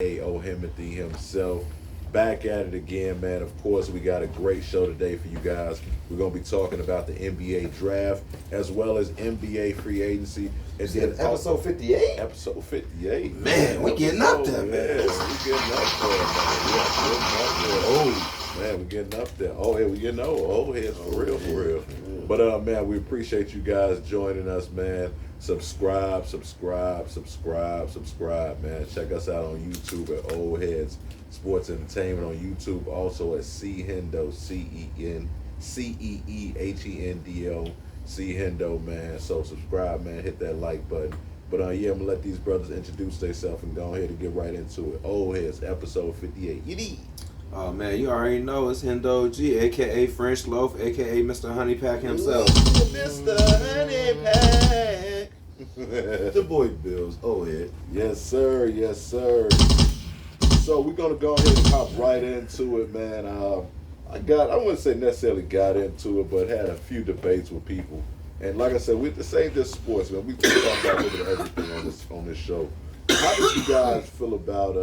A.O. Himothy himself. Back at it again, man. Of course, we got a great show today for you guys. We're going to be talking about the NBA draft as well as NBA free agency. And then episode 58? Episode 58. Man, we getting up there, man. Yeah, we getting up there, man. Yeah, getting up there. Oh, man, we getting up there. Oh, yeah, we getting old heads for real, for real. But, man, we appreciate you guys joining us, man. Subscribe, man. Check us out on YouTube at Old Heads Sports Entertainment on YouTube. Also at C Hendo, CEEHENDO, C Hendo, man. So subscribe, man. Hit that like button. But yeah, I'm gonna let these brothers introduce themselves and go ahead and get right into it. Old Heads, episode 58. Yiddy. Oh man, you already know it's Hendo G, aka French Loaf, aka Mr. Honeypack himself. Mr. Honeypack. The boy Bills, old head. Yes, sir. Yes, sir. So we're gonna go ahead and hop right into it, man. I wouldn't say necessarily got into it, but had a few debates with people. And like I said, this ain't just sports, man. We can talk about a little bit of everything on this show. How did you guys feel about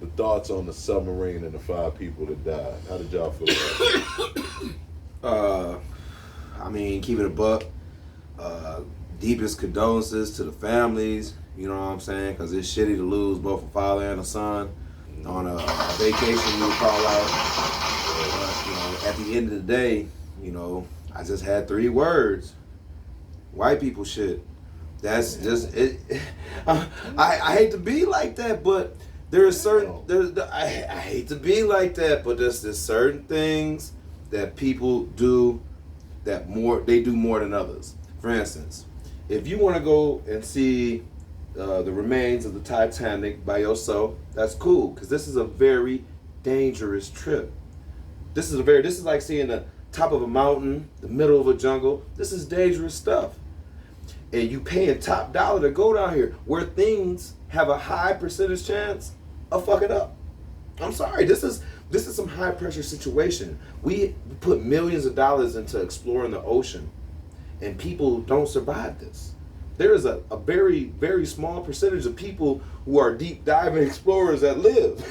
the thoughts on the submarine and the 5 people that died? How did y'all feel about it? I mean, keep it a buck. Deepest condolences to the families, you know what I'm saying? Because it's shitty to lose both a father and a son on a vacation you would call out. But, at the end of the day, I just had 3 words. White people shit. That's just it. I hate to be like that, but there are certain. I hate to be like that, but there's certain things that people do that they do more than others. For instance, if you want to go and see the remains of the Titanic by yourself, that's cool, because this is a very dangerous trip. This is like seeing the top of a mountain, the middle of a jungle. This is dangerous stuff. And you paying top dollar to go down here where things have a high percentage chance of fucking up. I'm sorry, this is some high pressure situation. We put millions of dollars into exploring the ocean, and people don't survive this. There is a very, very small percentage of people who are deep diving explorers that live.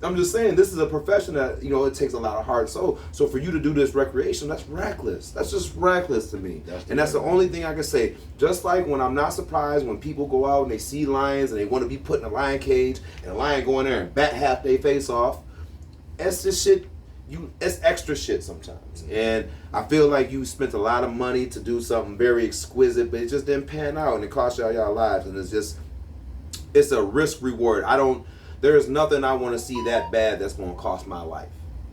I'm just saying, this is a profession that, it takes a lot of heart. So for you to do this recreation, that's reckless. That's just reckless to me. That's the only thing I can say. Just like when I'm not surprised when people go out and they see lions and they want to be put in a lion cage and a lion go in there and bat half their face off. That's just shit. It's extra shit sometimes, and I feel like you spent a lot of money to do something very exquisite, but it just didn't pan out, and it cost y'all lives, and it's a risk reward. There is nothing I want to see that bad that's going to cost my life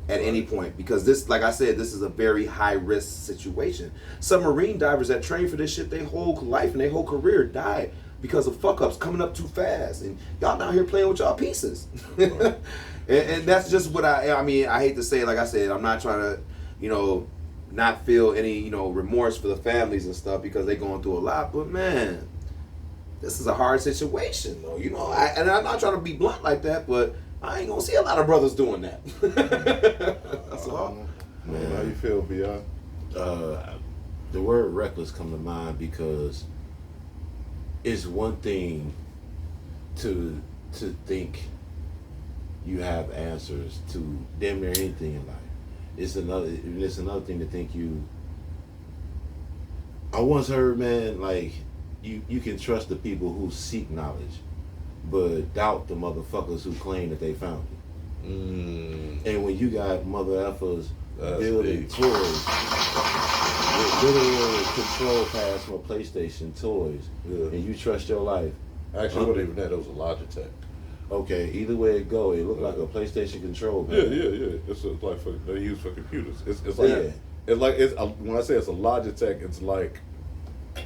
at any point, because this, like I said, this is a very high risk situation. Submarine divers that train for this shit, their whole life and their whole career died because of fuck ups coming up too fast, and y'all down here playing with y'all pieces. Right. And that's just what I hate to say it, like I said, I'm not trying to, not feel any, remorse for the families and stuff because they're going through a lot, but man, this is a hard situation though, and I'm not trying to be blunt like that, but I ain't gonna see a lot of brothers doing that. That's all. Man, how you feel, Beyond? The word reckless come to mind because it's one thing to think you have answers to damn near anything in life. It's another thing to think I once heard, man, like you can trust the people who seek knowledge, but doubt the motherfuckers who claim that they found it. And when you got mother effers building toys with literal control pads from a PlayStation toys, and you trust your life. Actually, it wasn't even that. It was a Logitech. Okay, either way it go, it looked like a PlayStation control pad. Yeah. It's like they use for computers. When I say it's a Logitech, it's like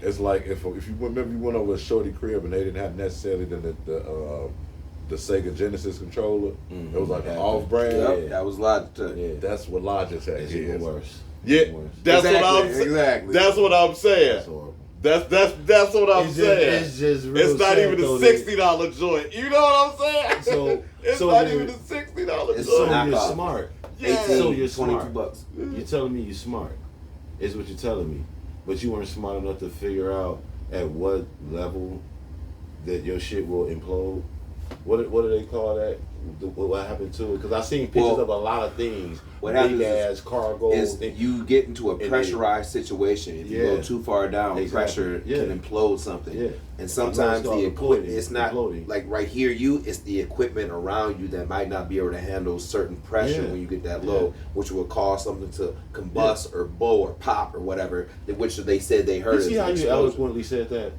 if you remember you went over a shorty crib and they didn't have necessarily the Sega Genesis controller. Mm-hmm. It was like an off-brand. Yep, that was Logitech. Yeah. That's what Logitech is. Even worse. Yeah, that's exactly, what I'm saying. Exactly. That's what I'm saying. That's horrible. That's what I'm saying. It's just real. It's not even a $60 joint. You know what I'm saying? So it's not even a $60 joint. So you're smart. Yeah. So you're smart. $22. You're telling me you're smart. Is what you're telling me. But you weren't smart enough to figure out at what level that your shit will implode. what do they call that? What happened to it? Because I've seen pictures of a lot of things. What happens as cargo is you get into a pressurized situation. If you go too far down, pressure can implode something. Yeah. And sometimes the equipment, it's not imploding. like right here, it's the equipment around you that might not be able to handle certain pressure when you get that low, which will cause something to combust or blow or pop or whatever, which they said they heard. You see how you eloquently said that?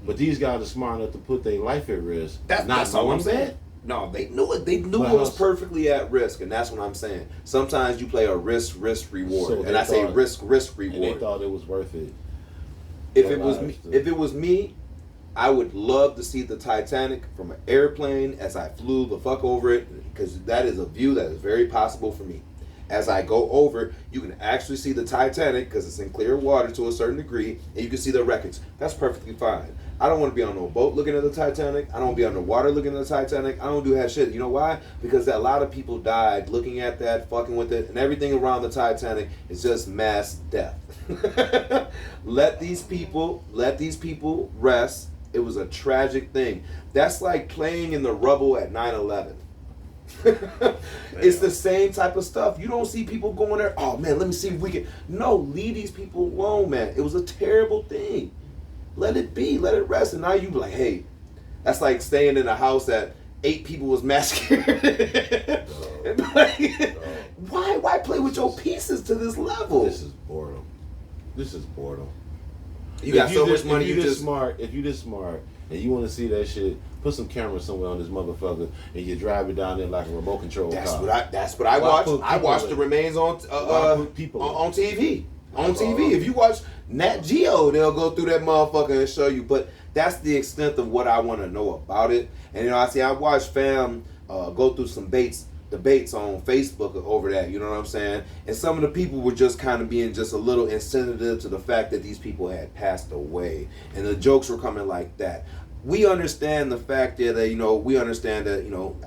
But these guys are smart enough to put their life at risk. That's all I'm saying. No, they knew it. They knew it was perfectly at risk, and that's what I'm saying. Sometimes you play a risk reward, So and I say risk reward. And they thought it was worth it. If it was me, I would love to see the Titanic from an airplane as I flew the fuck over it, because that is a view that is very possible for me. As I go over, you can actually see the Titanic because it's in clear water to a certain degree, and you can see the wreckage. That's perfectly fine. I don't want to be on no boat looking at the Titanic. I don't want to be on the water looking at the Titanic. I don't do that shit. You know why? Because a lot of people died looking at that, fucking with it, and everything around the Titanic is just mass death. Let these people rest. It was a tragic thing. That's like playing in the rubble at 9/11. It's the same type of stuff. You don't see people going there, oh man, let me see if we can. No, leave these people alone, man. It was a terrible thing. Let it be, let it rest. And now you be like, hey, that's like staying in a house that 8 people was massacred. Why play with your pieces to this level? This is boredom. You got so much money. If you this smart and you want to see that shit, put some cameras somewhere on this motherfucker, and you drive it down there like a remote control car. That's what I watched. I watched the remains on TV. On TV, if you watch Nat Geo, they'll go through that motherfucker and show you. But that's the extent of what I want to know about it. And I watched fam go through some debates on Facebook over that. You know what I'm saying? And some of the people were just kind of being just a little insensitive to the fact that these people had passed away, and the jokes were coming like that. We understand the fact that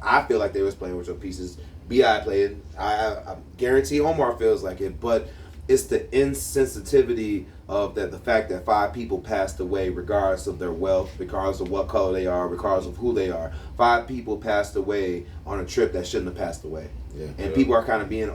I feel like they was playing with your pieces. B.I. played. I guarantee Omar feels like it, but it's the insensitivity of the fact that 5 people passed away regardless of their wealth, regardless of what color they are, regardless of who they are. 5 people passed away on a trip that shouldn't have passed away. Yeah, and people are kind of being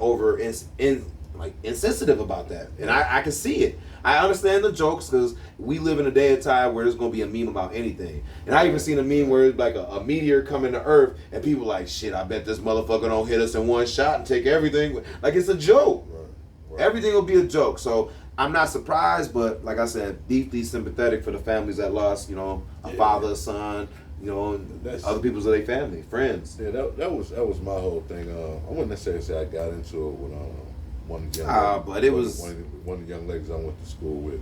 insensitive about that. And I can see it. I understand the jokes because we live in a day and time where there's going to be a meme about anything. And I even seen a meme where it's like a meteor coming to Earth and people like, shit, I bet this motherfucker don't hit us in one shot and take everything. Like, it's a joke. Right. Everything will be a joke. So I'm not surprised, but like I said, deeply sympathetic for the families that lost, a father, a son, other people's of their family, friends. Yeah, that was my whole thing. I wouldn't necessarily say I got into it with one of the young ladies I went to school with.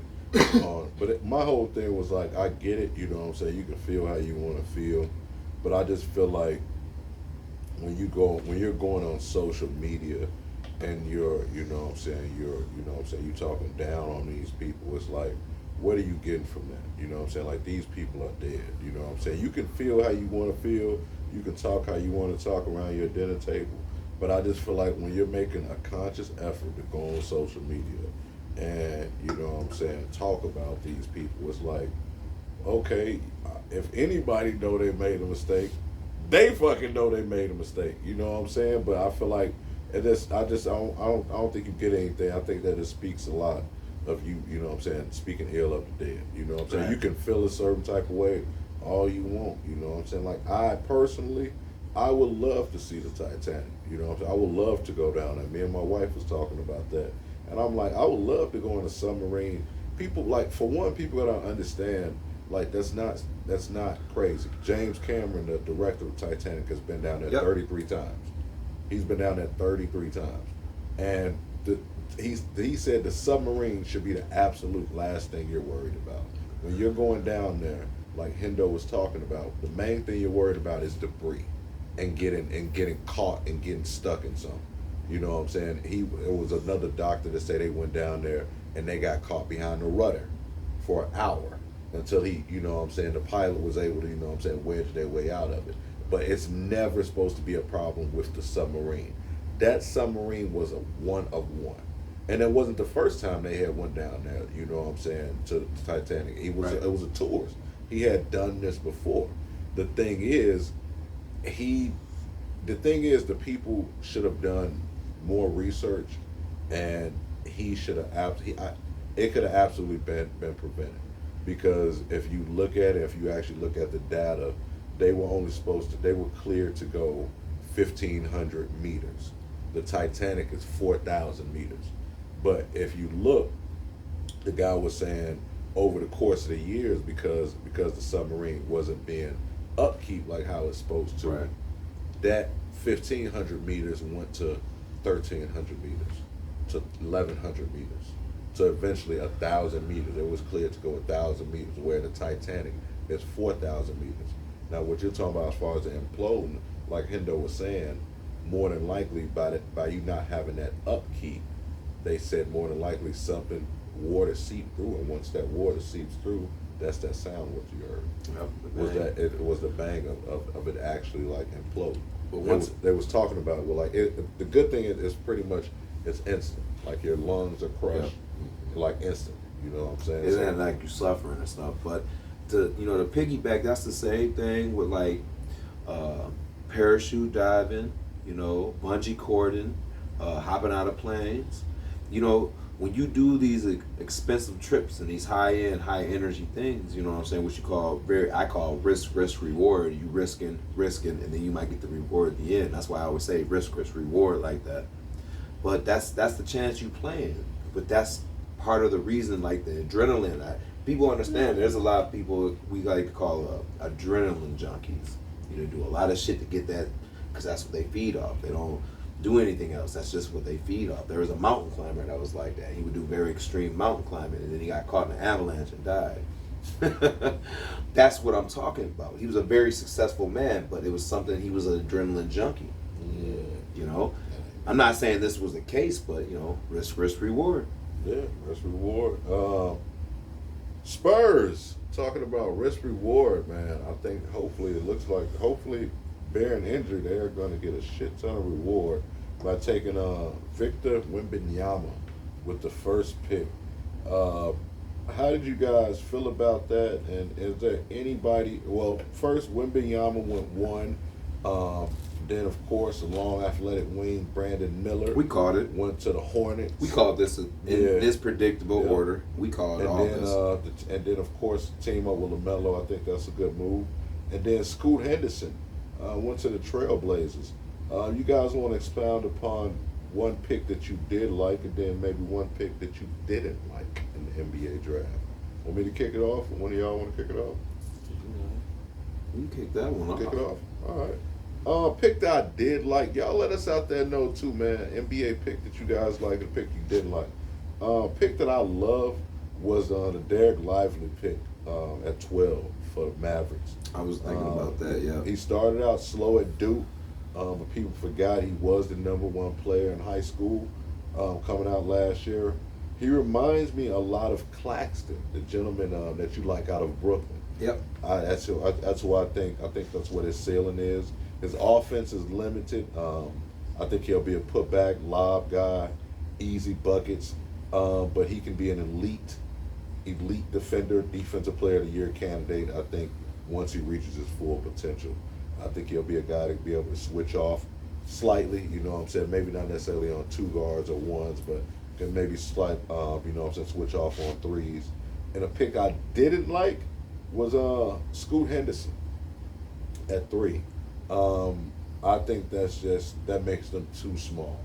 But my whole thing was like, I get it, you know what I'm saying? You can feel how you want to feel, but I just feel like when you're going on social media and you're talking down on these people, it's like, what are you getting from that? You know what I'm saying? Like, these people are dead. You know what I'm saying? You can feel how you want to feel. You can talk how you want to talk around your dinner table. But I just feel like when you're making a conscious effort to go on social media and, you know what I'm saying, talk about these people, it's like, okay, if anybody know they made a mistake, they fucking know they made a mistake. You know what I'm saying? But I feel like I don't think you get anything. I think that it speaks a lot of you know what I'm saying, speaking ill of the dead. You know what I'm saying? Right. You can feel a certain type of way all you want. You know what I'm saying? Like, I personally, I would love to see the Titanic. You know what I'm saying? I would love to go down there. Me and my wife was talking about that. And I'm like, I would love to go in a submarine. People, like, for one, people that don't understand, like, that's not crazy. James Cameron, the director of Titanic, has been down there 33 times. He's been down there 33 times. And he said the submarine should be the absolute last thing you're worried about. When you're going down there, like Hendo was talking about, the main thing you're worried about is debris and getting caught and getting stuck in something. You know what I'm saying? It was another doctor that said they went down there and they got caught behind the rudder for an hour until the pilot was able to, wedge their way out of it. But it's never supposed to be a problem with the submarine. That submarine was a one of one. And it wasn't the first time they had went down there, you know what I'm saying, to the Titanic. It was a tourist. He had done this before. The thing is, the thing is, the people should have done more research, and he should have it could have absolutely been prevented, because if you look at it, if you actually look at the data, they were cleared to go 1,500 meters. The Titanic is 4,000 meters, but if you look, the guy was saying over the course of the years, because the submarine wasn't being upkeep like how it's supposed to, Right. that 1,500 meters went to 1,300 meters, to 1,100 meters, to eventually 1,000 meters. It was clear to go 1,000 meters, where the Titanic is 4,000 meters. Now, what you're talking about as far as the imploding, like Hendo was saying, more than likely by you not having that upkeep, they said more than likely something, water seep through, and once that water seeps through, that's that sound what you heard. Yep, It was the bang of it actually like implode. But Once once they was talking about it, well, like the good thing is pretty much it's instant. Like your lungs are crushed, like instant. You know what I'm saying? It ain't like you suffering and stuff, but to piggyback, that's the same thing with like parachute diving, bungee cording, hopping out of planes. When you do these expensive trips and these high-end, high-energy things, you know what I'm saying, which I call risk, reward. You risking, and then you might get the reward at the end. That's why I always say risk, reward like that. But that's the chance you playing. But that's part of the reason, like the adrenaline. People understand there's a lot of people we like to call adrenaline junkies. Do a lot of shit to get that, because that's what they feed off. They don't do anything else. That's just what they feed off. There was a mountain climber that was like that. He would do very extreme mountain climbing, and then he got caught in an avalanche and died. That's what I'm talking about. He was a very successful man, but it was something, he was an adrenaline junkie. Yeah. I'm not saying this was the case, but risk, reward. Yeah, risk reward. Spurs, talking about risk reward, man. I think hopefully bearing injury, they're going to get a shit ton of reward by taking Victor Wembanyama with the first pick. How did you guys feel about that? And is there anybody? Well, first Wembanyama went one. Then of course a long athletic wing, Brandon Miller. We called it. Went to the Hornets. We called this in this predictable order. We called all this. And then of course team up with LaMelo. I think that's a good move. And then Scoot Henderson went to the Trailblazers. You guys want to expound upon one pick that you did like, and then maybe one pick that you didn't like in the NBA draft? Want me to kick it off? Or one of y'all want to kick it off? You can kick that one off. Kick it off. All right. Pick that I did like. Y'all let us out there know too, man. NBA pick that you guys like and pick you didn't like. Pick that I love was the Derek Lively pick at 12 for the Mavericks. I was thinking about that, yeah. He started out slow at Duke, but people forgot he was the #1 player in high school coming out last year. He reminds me a lot of Claxton, the gentleman that you like out of Brooklyn. Yep. That's who I think. I think that's what his ceiling is. His offense is limited. I think he'll be a putback, lob guy, easy buckets, but he can be an elite defender, defensive player of the year candidate. I think once he reaches his full potential, I think he'll be a guy to be able to switch off slightly. You know what I'm saying? Maybe not necessarily on two guards or ones, but can maybe switch off on threes. And a pick I didn't like was Scoot Henderson at 3. I think that makes them too small.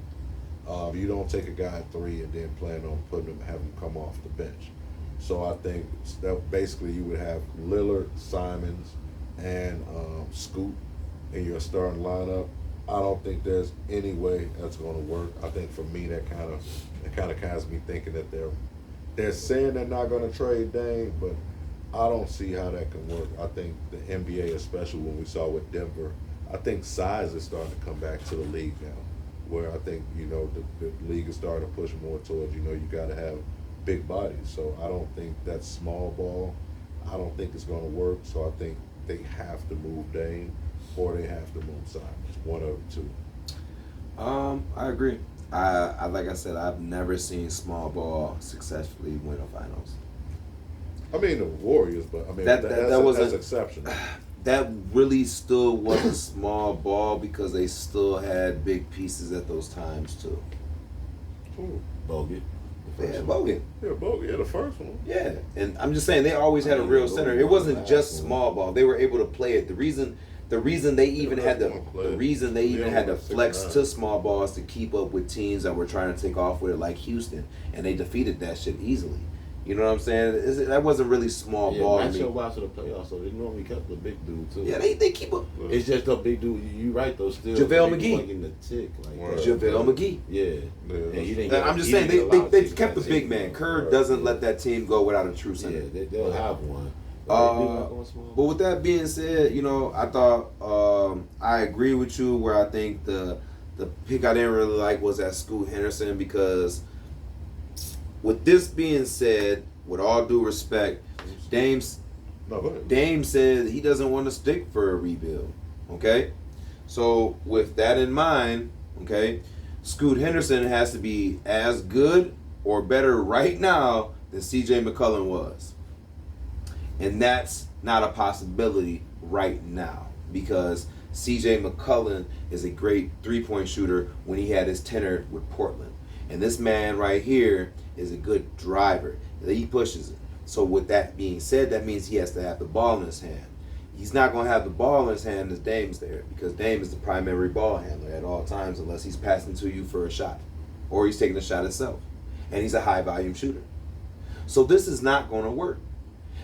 You don't take a guy at 3 and then plan on having him come off the bench. So I think that basically you would have Lillard, Simons, and Scoot in your starting lineup. I don't think there's any way that's going to work. I think for me that kind of has me thinking that they're saying they're not going to trade Dame, but I don't see how that can work. I think the NBA, especially when we saw with Denver, I think size is starting to come back to the league now, where I think the league is starting to push more towards you got to have big bodies. So I don't think that small ball, I don't think it's going to work. So I think they have to move Dame or they have to move Simons. One of the two. I agree. I like I said, I've never seen small ball successfully win a finals. I mean the Warriors, but I mean that was that's exceptional. that really still was a small ball because they still had big pieces at those times too. Ooh. Bogut. Yeah, Bogut. Yeah, Bogut. Yeah, the first one. Yeah, and I'm just saying they always had a real center. It wasn't just small ball. They were able to play it. The reason they even had to flex to small balls to keep up with teams that were trying to take off with it, like Houston, and they defeated that shit easily. You know what I'm saying? That wasn't really small ball. Yeah, matchup wise to the playoffs, so they normally kept the big dude too. Yeah, they keep up. It's just a big dude. You right though. Still, JaVale McGee. Getting the tick like JaVale McGee. Yeah, and he didn't. I'm just saying they kept the big man. Kerr doesn't let that team go without a true center. Yeah, they'll have one. But with that being said, you know, I thought I agree with you where I think the pick I didn't really like was at Scoot Henderson, because with this being said, with all due respect, Dame said he doesn't want to stick for a rebuild. Okay? So with that in mind, okay, Scoot Henderson has to be as good or better right now than CJ McCollum was. And that's not a possibility right now, because CJ McCollum is a great three-point shooter when he had his tenure with Portland. And this man right here is a good driver. He pushes it. So with that being said, that means he has to have the ball in his hand. He's not going to have the ball in his hand as Dame's there, because Dame is the primary ball handler at all times unless he's passing to you for a shot or he's taking a shot himself. And he's a high-volume shooter. So this is not going to work.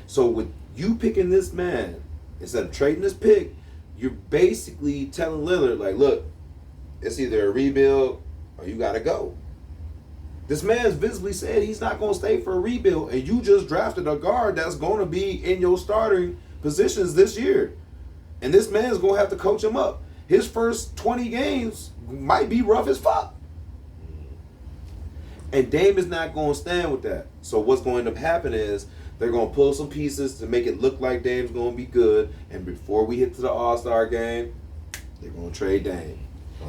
So with you picking this man, instead of trading this pick, you're basically telling Lillard, like, look, it's either a rebuild or you got to go. This man's visibly said he's not going to stay for a rebuild, and you just drafted a guard that's going to be in your starting positions this year. And this man's going to have to coach him up. His first 20 games might be rough as fuck. And Dame is not going to stand with that. So what's going to end up happening is they're going to pull some pieces to make it look like Dame's going to be good. And before we hit to the All-Star game, they're going to trade Dame.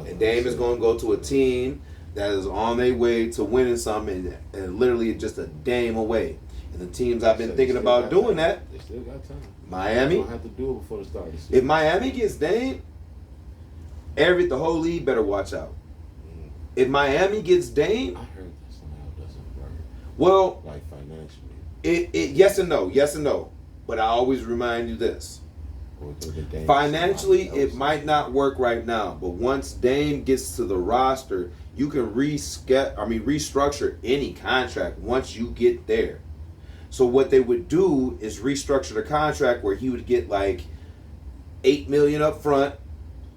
And Dame is going to go to a team that is on their way to winning something, and literally just a Dame away. And the teams I've been thinking about doing that, they still got time. Miami. They don't have to do it before the start of the season. If Miami gets Dame, the whole league better watch out. If Miami gets Dame, I heard that somehow doesn't work. Well, like financially. It yes and no. But I always remind you this. Financially, it might not work right now, but once Dame gets to the roster, you can restructure any contract once you get there. So what they would do is restructure the contract where he would get like $8 million up front,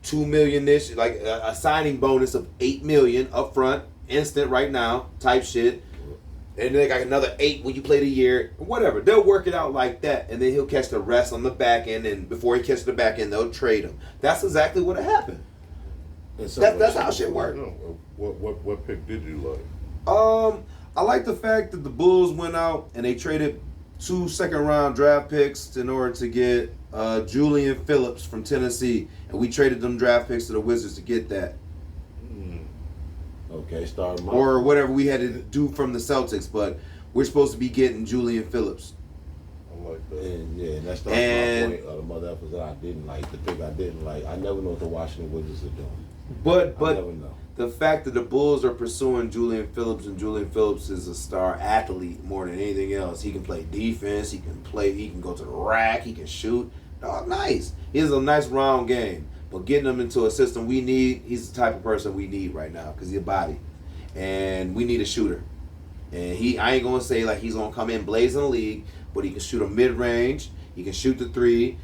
$2 million this, like a signing bonus of $8 million up front, instant right now type shit. And then they got another 8 when you play the year, whatever. They'll work it out like that, and then he'll catch the rest on the back end. And before he catches the back end, they'll trade him. That's exactly what happened. That's how shit works. What pick did you like? I like the fact that the Bulls went out and they traded 2 second-round draft picks in order to get Julian Phillips from Tennessee, and we traded them draft picks to the Wizards to get that. Okay, start or whatever we had to do from the Celtics, but we're supposed to be getting Julian Phillips. I like that. And that's my point of the mother effort that I didn't like. The pick I didn't like. I never know what the Washington Wizards are doing. But I never know. The fact that the Bulls are pursuing Julian Phillips, and Julian Phillips is a star athlete more than anything else. He can play defense. He can go to the rack. He can shoot. Dog, nice. He has a nice round game. But getting him into a system we need, he's the type of person we need right now because he's a body. And we need a shooter. And I ain't going to say like he's going to come in blazing the league, but he can shoot a mid-range. He can shoot the 3.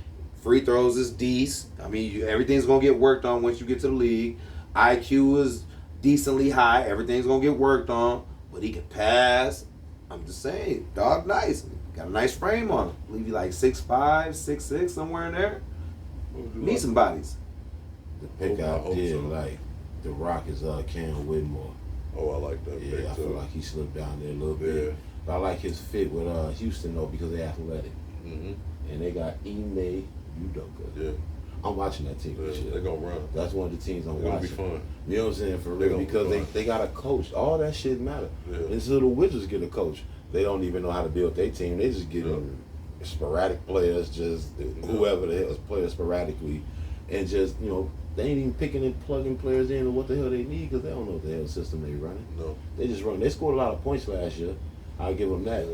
Free throws is decent. I mean, everything's going to get worked on once you get to the league. IQ is decently high. Everything's going to get worked on. But he can pass. I'm just saying, dog, nice. Got a nice frame on him. I believe he's like 6'5", 6'6", somewhere in there. Need some bodies. The pick I did like the Rockets Cam Whitmore. Oh, I like that pick I too. feel like he slipped down there a little bit. But I like his fit with Houston though because they're athletic. Mm-hmm. And they got Ime Udoka. Yeah. I'm watching that team. Yeah, they're gonna run. That's one of the teams I'm It's gonna watching. be fun. You know what I'm saying? For real, because they got a coach. All that shit matter. Yeah. Until the Wizards get a coach, they don't even know how to build their team. They just get sporadic players, just whoever the hell is players sporadically, and just they ain't even picking and plugging players in or what the hell they need because they don't know what the hell system they running. No, they just run. They scored a lot of points last year. I'll give them that.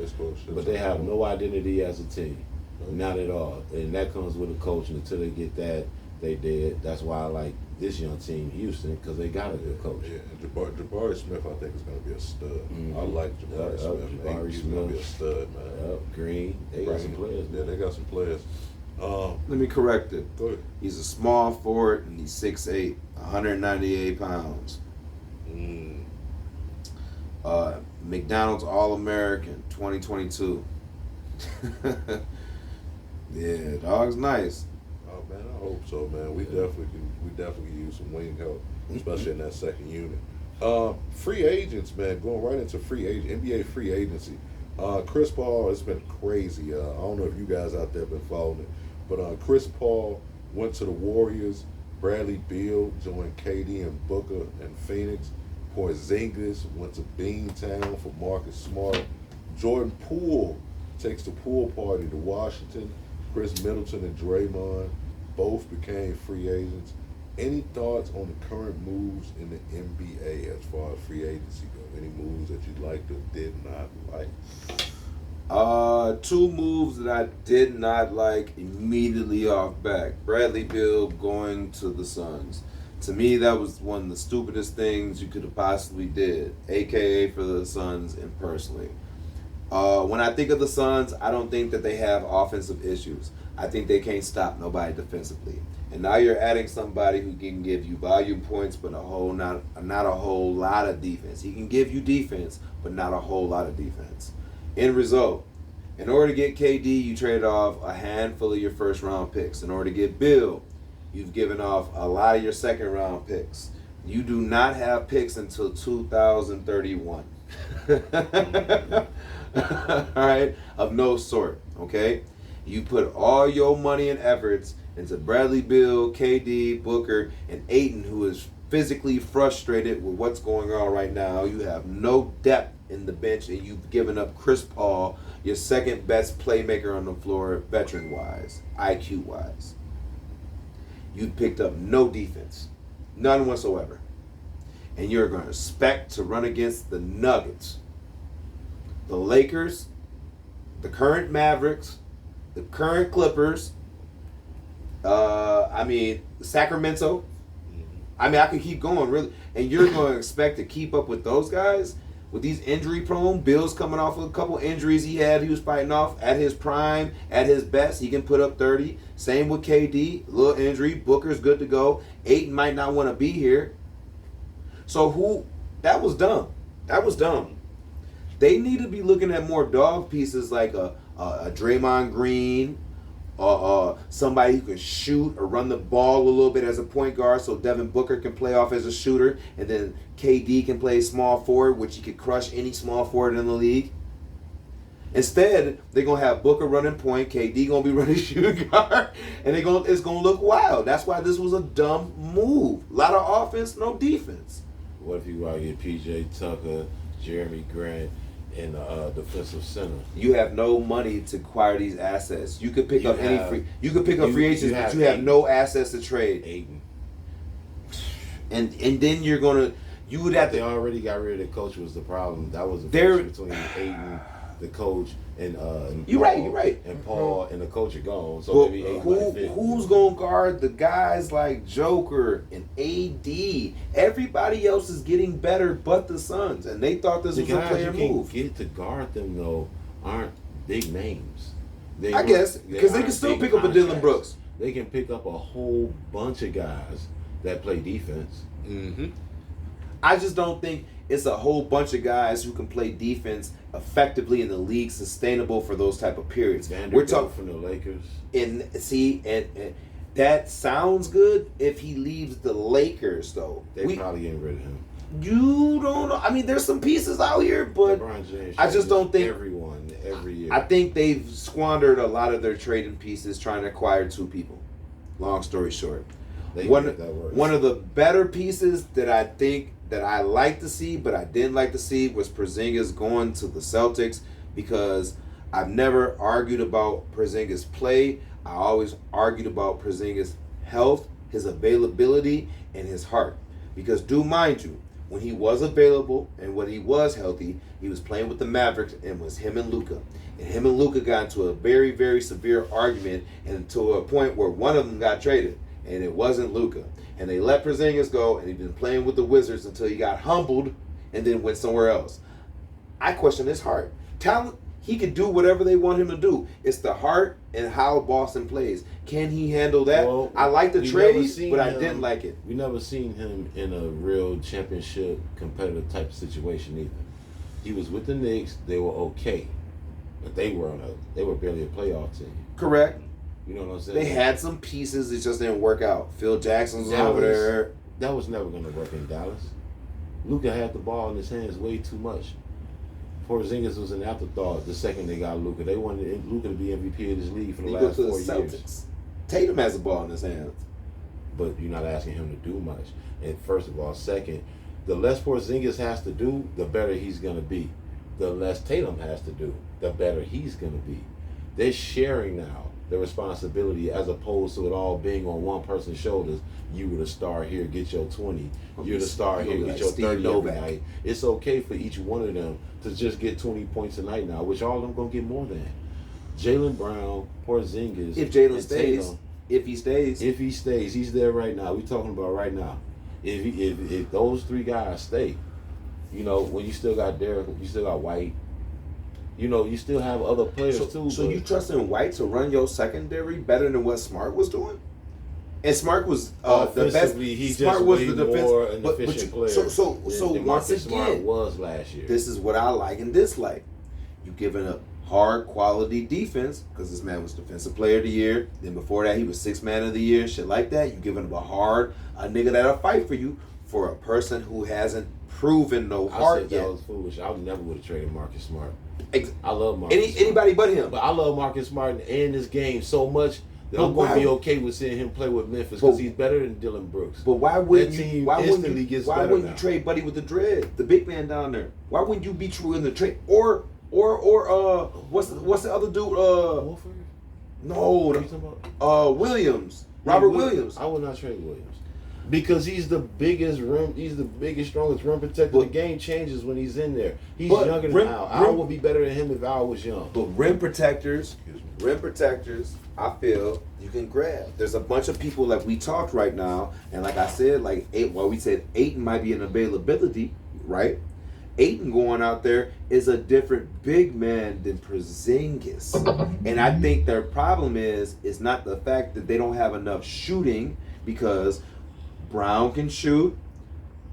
But they have no identity as a team, not at all, and that comes with a coach. And until they get that, they did. That's why I like this young team, Houston, because they got a good coach. Yeah, and Jabari Smith, I think, is going to be a stud. I like Jabari Smith. Jabari He's going to be a stud, man. Green, they got some players. Yeah, they got some players. Let me correct it. Go ahead. He's a small forward, and he's 6'8", 198 pounds. McDonald's All-American 2022. Yeah, dog's nice. Oh man, I hope so, man. We definitely use some wing help, especially in that second unit. Free agents, man, going right into NBA free agency. Chris Paul has been crazy. I don't know if you guys out there been following it, but Chris Paul went to the Warriors. Bradley Beal joined KD and Booker in Phoenix. Porzingis went to Beantown for Marcus Smart. Jordan Poole takes the pool party to Washington. Chris Middleton and Draymond both became free agents. Any thoughts on the current moves in the NBA as far as free agency go? Any moves that you liked or did not like? Two moves that I did not like immediately off back. Bradley Beal going to the Suns. To me, that was one of the stupidest things you could have possibly did, a.k.a. for the Suns and personally. When I think of the Suns, I don't think that they have offensive issues. I think they can't stop nobody defensively. And now you're adding somebody who can give you volume points, but not a whole lot of defense. He can give you defense, but not a whole lot of defense. End result, in order to get KD, you trade off a handful of your first-round picks. In order to get Bill, you've given off a lot of your second-round picks. You do not have picks until 2031. All right? Of no sort, okay? You put all your money and efforts into Bradley Beal, KD, Booker, and Ayton, who is physically frustrated with what's going on right now. You have no depth in the bench, and you've given up Chris Paul, your second best playmaker on the floor, veteran-wise, IQ-wise. You picked up no defense, none whatsoever. And you're going to expect to run against the Nuggets, the Lakers, the current Mavericks, the current Clippers, Sacramento. I could keep going, really. And you're going to expect to keep up with those guys? With these injury-prone, Bill's coming off of a couple injuries he was fighting off at his prime, at his best. He can put up 30. Same with KD, little injury. Booker's good to go. Ayton might not want to be here. So that was dumb. That was dumb. They need to be looking at more dog pieces like a Draymond Green, somebody who can shoot or run the ball a little bit as a point guard so Devin Booker can play off as a shooter, and then KD can play small forward, which he could crush any small forward in the league. Instead, they're going to have Booker running point, KD going to be running shooting guard, and it's going to look wild. That's why this was a dumb move. A lot of offense, no defense. What if you want to get P.J. Tucker, Jeremy Grant, and defensive center? You have no money to acquire these assets. You could pick up free agents, but you have Ayton. no assets to trade. Ayton. And then you would have They to. already got rid of the coach was the problem. That was the difference between Ayton, the coach, and You're right. And Paul and the coach are gone. So Well, maybe Ayton might fit. who's gonna guard the guys like Joker and AD? Everybody else is getting better, but the Suns, and they thought this The was a guys player you move. can get to guard them though aren't big names. I guess because they can aren't still big pick up a Dylan contracts. Brooks. They can pick up a whole bunch of guys that play defense. Mm-hmm. I just don't think it's a whole bunch of guys who can play defense effectively in the league, sustainable for those type of periods. We're Vanderbilt talking from the Lakers. and that sounds good if he leaves the Lakers though. They probably getting rid of him. You don't know. I mean, there's some pieces out here, but LeBron James I just don't think everyone every year. I think they've squandered a lot of their trading pieces trying to acquire two people. Long story short, They one make that work. of the better pieces that I think that I like to see, but I didn't like to see, was Porzingis going to the Celtics, because I've never argued about Porzingis' play. I always argued about Porzingis' health, his availability, and his heart. Because do mind you, when he was available and when he was healthy, he was playing with the Mavericks and was him and Luka. And him and Luka got into a very, very severe argument and to a point where one of them got traded. And it wasn't Luka. And they let Porzingis go, and he'd been playing with the Wizards until he got humbled and then went somewhere else. I question his heart. Talent, he can do whatever they want him to do. It's the heart and how Boston plays. Can he handle that? Well, I like the we trade, never seen but I him- didn't like it. We never seen him in a real championship competitive type of situation either. He was with the Knicks. They were okay, but they were barely a playoff team. Correct. You know what I'm saying? They had some pieces that just didn't work out. Phil Jackson's That over was- there. That was never going to work in Dallas. Luka had the ball in his hands way too much. Porzingis was an afterthought the second they got Luka. They wanted Luka to be MVP of this league for the He goes last to the 4 Celtics. years. Tatum has the ball in his hands. But you're not asking him to do much. And first of all, second, the less Porzingis has to do, the better he's going to be. The less Tatum has to do, the better he's going to be. They're sharing now the responsibility as opposed to it all being on one person's shoulders. You were the star here, get your 20. You're the star here, get your 30 every night. It's okay for each one of them to just get 20 points a night now, which all of them going to get more than. Jaylen Brown, Porzingis, If Jalen and stays, Tatum, if he stays, if he stays, he's there right now. We're talking about right now. If those three guys stay, you know, when you still got Derek, you still got White, you know, you still have other players too. So but you trusting White to run your secondary better than what Smart was doing? And Smart was the best. offensively, he's Smart just was way the defense. more an but efficient you, player. so than once Marcus Smart again, was last year. this is what I like and dislike. You giving up hard quality defense because this man was defensive player of the year. Then before that, he was sixth man of the year. Shit like that. You giving up a nigga that'll fight for you for a person who hasn't proven no I heart said yet. that was foolish. I never would have traded Marcus Smart. Ex- I love Marcus Smart. Anybody but him. But I love Marcus Smart and this game so much that But I'm going to be why- okay with seeing him play with Memphis But- because he's better than Dylan Brooks. But why wouldn't That you? team Why wouldn't instantly you? gets Why better wouldn't now. you trade Buddy with the dread, the big man down there? Why wouldn't you be true in the trade? Or what's the other dude? Wolford? No, What are you talking about? Williams, Robert Williams. I would not trade Williams because he's the biggest rim. He's the biggest, strongest rim protector. The game changes when he's in there. He's But younger than Al. Al would be better than him if Al was young. But rim protectors, I feel you can grab. There's a bunch of people like we talked right now, and like I said, like we said Ayton might be an availability, right? Ayton going out there is a different big man than Porzingis. And I think their problem is not the fact that they don't have enough shooting, because Brown can shoot,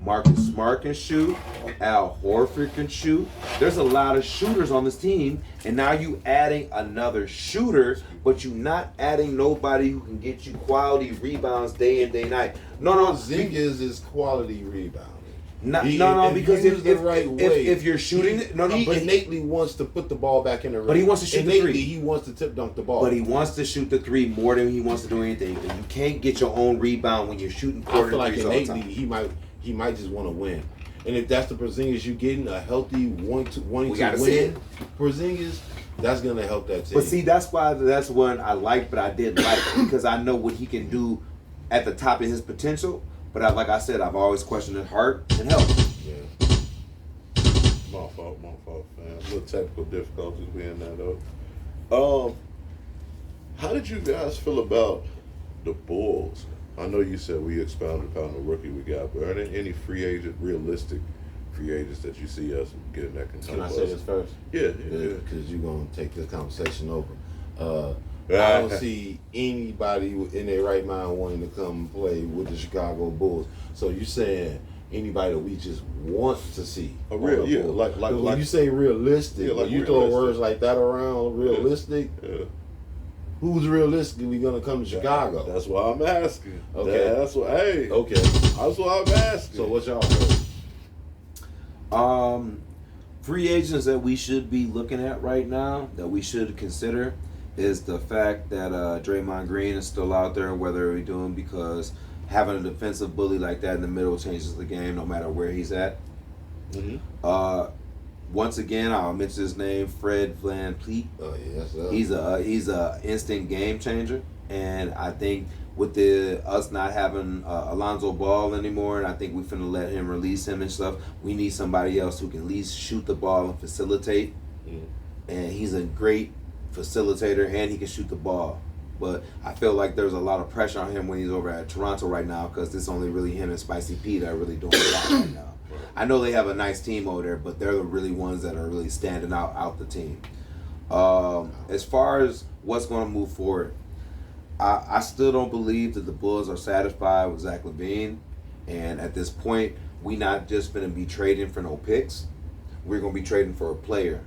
Marcus Smart can shoot, Al Horford can shoot. There's a lot of shooters on this team, and now you adding another shooter, but you not adding nobody who can get you quality rebounds day in, day night. No, Porzingis is quality rebounding. Because used the right way, if you're shooting, he innately wants to put the ball back in the rim. But he wants to shoot the innately, three. he wants to tip dunk the ball. But he wants to shoot the three more than he wants to do anything. And you can't get your own rebound when you're shooting I quarter feel like threes all the innately time. he might just want to win. And if that's the Porzingis you're getting, a healthy wanting to gotta see win Porzingis, that's gonna help that team. But see, that's one I liked, but I didn't like because I know what he can do at the top of his potential. But like I said, I've always questioned his heart and health. Yeah. My fault, fam. A little technical difficulties being that up. How did you guys feel about the Bulls? I know you said we expounded upon the rookie we got, but are there any realistic free agents that you see us getting that can help Can I us? say this first? Yeah. Because you're gonna take this conversation over. I don't see anybody in their right mind wanting to come and play with the Chicago Bulls. So you're saying anybody that we just want to see? A real, on the yeah, Bulls. like when you say realistic, Yeah, like when you throw realistic. words like that around, realistic. Yeah. Who's realistically gonna come to Chicago? That's why I'm asking. Okay. That's what. Hey. Okay. That's why I'm asking. So what y'all heard? Free agents that we should be looking at right now, that we should consider, is the fact that Draymond Green is still out there. Whether we're doing because having a defensive bully like that in the middle changes the game, no matter where he's at. Mm-hmm. once again, I'll mention his name, Fred VanVleet. Oh yeah, that's up. He's a instant game changer, and I think with us not having Alonzo Ball anymore, and I think we finna let him release him and stuff. We need somebody else who can at least shoot the ball and facilitate. And he's a great facilitator, and he can shoot the ball. But I feel like there's a lot of pressure on him when he's over at Toronto right now because it's only really him and Spicy P that are really doing a lot right now. I know they have a nice team over there, but they're the really ones that are really standing out the team. As far as what's going to move forward, I still don't believe that the Bulls are satisfied with Zach LaVine. And at this point, we not just going to be trading for no picks. We're going to be trading for a player.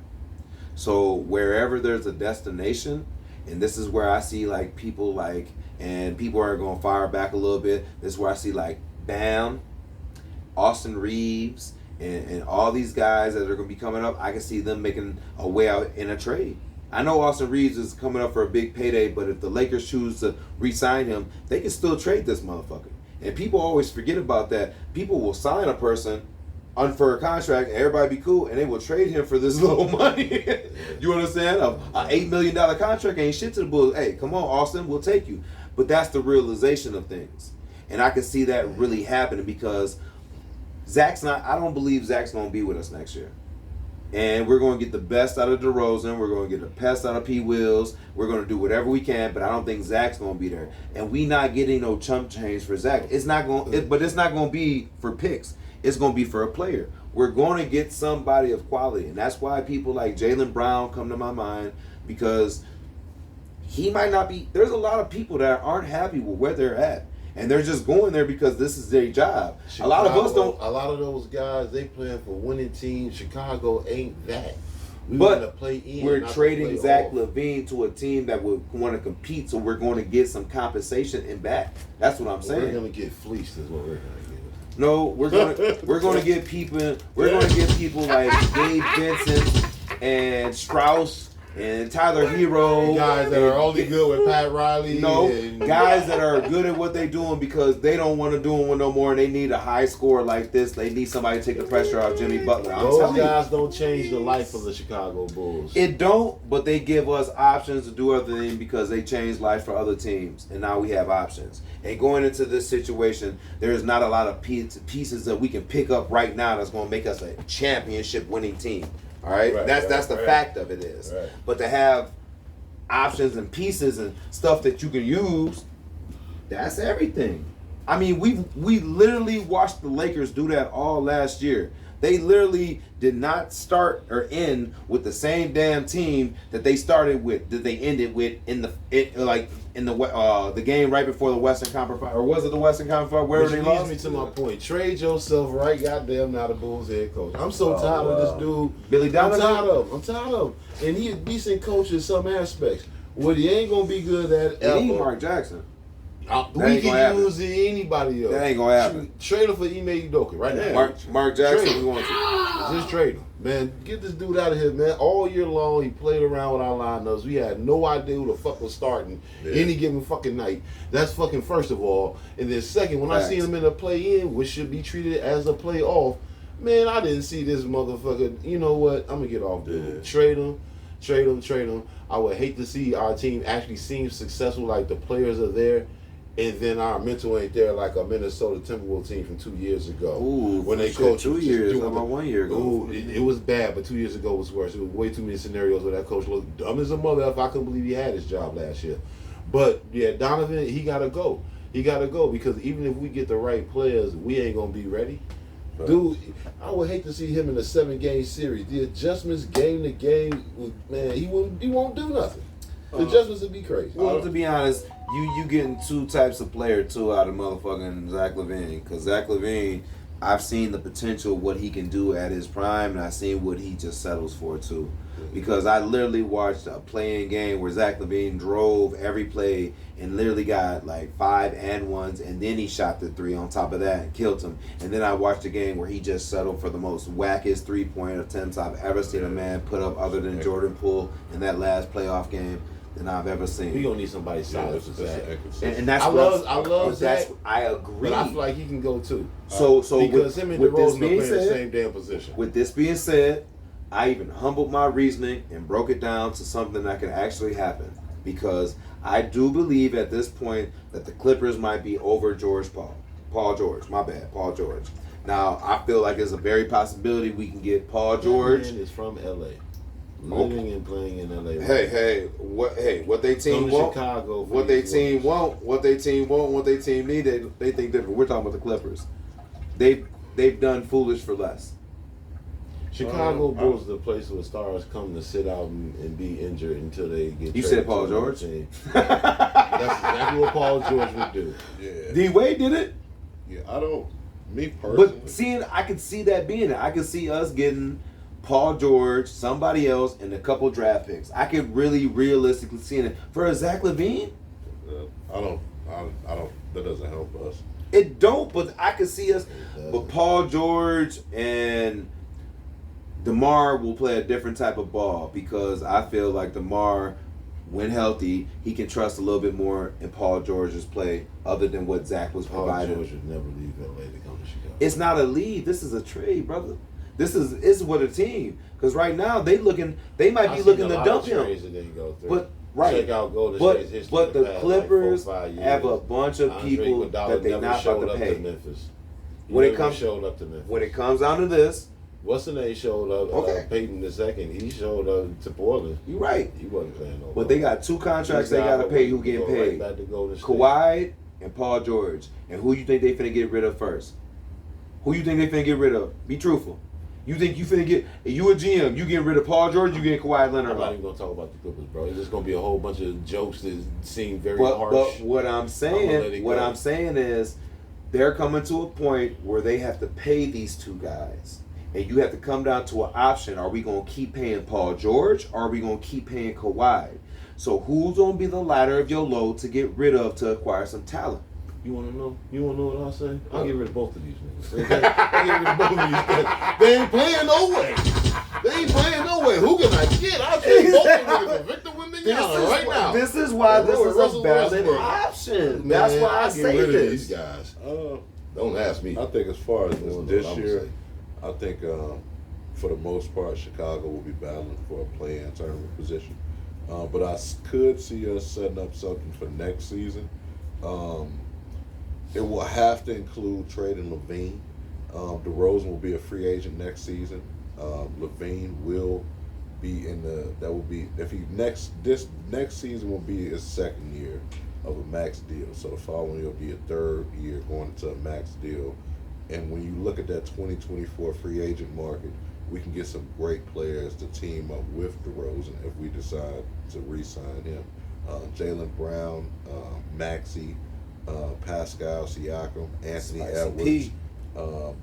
So wherever there's a destination, and this is where I see like people like, and people are going to fire back a little bit. This is where I see like Bam, Austin Reeves, and all these guys that are going to be coming up. I can see them making a way out in a trade. I know Austin Reeves is coming up for a big payday, but if the Lakers choose to re-sign him, they can still trade this motherfucker. And people always forget about that. People will sign a person for a contract, and everybody be cool, and they will trade him for this little money. You understand? An $8 million contract ain't shit to the Bulls. Hey, come on, Austin, we'll take you. But that's the realization of things. And I can see that really happening because I don't believe Zach's going to be with us next year. And we're going to get the best out of DeRozan. We're going to get the best out of P. Wills. We're going to do whatever we can, but I don't think Zach's going to be there. And we not getting no chump change for Zach. It's not going, but it's not going to be for picks. It's going to be for a player. We're going to get somebody of quality, and that's why people like Jaylen Brown come to my mind because he might not be. There's a lot of people that aren't happy with where they're at. And they're just going there because this is their job. Chicago, a lot of us don't. A lot of those guys, they playing for winning teams. Chicago ain't that. We But want to play in. we're not to trading play Zach off. LaVine to a team that would want to compete, so we're going to get some compensation in back. That's what I'm saying. We're gonna get fleeced, is what we're gonna get. No, we're going to get people. We're going to get people like Gabe Vincent and Strauss and Tyler Hero. Guys that are only good with Pat Riley. No, and guys that are good at what they're doing because they don't want to do it no more and they need a high score like this. They need somebody to take the pressure off Jimmy Butler. I'm those telling you. guys don't change the life of the Chicago Bulls. It don't, but they give us options to do other things because they change life for other teams. And now we have options. And going into this situation, there's not a lot of pieces that we can pick up right now that's going to make us a championship winning team. All right? That's the fact of it is. Right. But to have options and pieces and stuff that you can use, that's everything. I mean, we literally watched the Lakers do that all last year. They literally did not start or end with the same damn team that they started with, that they ended with in the game right before the Western Conference, or was it the Western Conference? Where Which they leads lost? me to my point. Trade yourself right goddamn now the Bulls head coach. I'm so tired of this dude. Billy Donovan? I'm tired of him. And he a decent coach in some aspects. What he ain't gonna be good at They need ever. Mark Jackson. We ain't gonna can happen. use anybody else. That ain't gonna happen. Trade him for Ime Udoka right now. Mark Jackson, Trade we him. want to. Just trade him. Man, get this dude out of here, man. All year long, he played around with our lineups. We had no idea who the fuck was starting any given fucking night. That's fucking first of all. And then second, when I see him in a play-in, which should be treated as a play-off, man, I didn't see this motherfucker. You know what? I'm going to get off, dude. Trade him. I would hate to see our team actually seem successful, like the players are there, and then our mental ain't there like a Minnesota Timberwolves team from 2 years ago. Ooh, when they shit, coached 2 years, about 1 year ago. Ooh, it was bad, but 2 years ago was worse. It was way too many scenarios where that coach looked dumb as a mother. If I couldn't believe he had his job last year. But yeah, Donovan, he gotta go. He gotta go because even if we get the right players, we ain't gonna be ready. Right. Dude, I would hate to see him in a 7-game series. The adjustments game to game, man, he won't do nothing. The adjustments would be crazy. Well, to be honest, you getting two types of player too out of motherfucking Zach LaVine. Because Zach LaVine, I've seen the potential of what he can do at his prime, and I've seen what he just settles for too. Because I literally watched a playing game where Zach LaVine drove every play and literally got like 5 and 1s, and then he shot the 3 on top of that and killed him. And then I watched a game where he just settled for the most wackest 3-point attempts I've ever seen a man put up, other than Jordan Poole in that last playoff game, than I've ever seen. We gonna need somebody solid for that. And that's I love Zach. Zach, I agree. but I feel like he can go too. So because with, him and with this DeRozan are being playing the said, same damn position. with this being said, I even humbled my reasoning and broke it down to something that can actually happen. Because I do believe at this point that the Clippers might be over Paul George. My bad, Paul George. Now, I feel like there's a very possibility we can get Paul George. Man is from L.A. Living and playing in L.A. What they team won't, Chicago what they team won't, what they team won't, what they team need, they think different. We're talking about the Clippers. They've done foolish for less. Chicago Bulls the place where stars come to sit out and be injured until they get. You said Paul George? That's exactly what Paul George would do. Yeah. D Wade did it. Yeah, I don't. Me personally. But I could see that being it. I could see us getting Paul George, somebody else, and a couple draft picks. I could really realistically see it. For Zach LaVine? I don't. That doesn't help us. It don't, but I could see us. But Paul George and DeMar will play a different type of ball because I feel like DeMar, when healthy, he can trust a little bit more in Paul George's play other than what Zach was providing. Paul George would never leave LA to come to Chicago. It's not a lead. This is a trade, brother. This is what a team. Because right now they might be looking to dump him. But right, check out Golden State's history but the Clippers like 4 or 5 years. have a bunch of people that they're not about to pay. When it comes down to this, what's the name showed up? Okay. Peyton II. He showed up to Portland. You're right. He wasn't playing no. But they got 2 contracts they got to pay. Who getting paid? Right back to Golden State. Kawhi and Paul George. And who you think they finna get rid of first? Who you think they finna get rid of? Be truthful. You think you finna get? You a GM? You getting rid of Paul George? You getting Kawhi Leonard? I'm not even gonna talk about the Clippers, bro. It's just gonna be a whole bunch of jokes that seem very harsh. But what I'm saying is, they're coming to a point where they have to pay these 2 guys. And you have to come down to an option. Are we going to keep paying Paul George or are we going to keep paying Kawhi? So who's going to be the ladder of your load to get rid of to acquire some talent? You want to know? You want to know what I'll say? I'll get rid of both of these niggas. I'll get rid of both of these guys. They ain't playing no way. Who can I get? I'll take both of them for Victor Wembanyama right now. This is why this is a valid option. That's why I say rid this. Of these guys. Don't ask me. I think as far as this year, I think for the most part, Chicago will be battling for a play-in tournament position. But I could see us setting up something for next season. It will have to include trading LaVine. DeRozan will be a free agent next season. LaVine will be this next season will be his 2nd year of a max deal. So the following year will be a 3rd year going into a max deal. And when you look at that 2024 free agent market, we can get some great players to team up with DeRozan if we decide to re-sign him. Jaylen Brown, Maxey, Pascal Siakam, Anthony Edwards,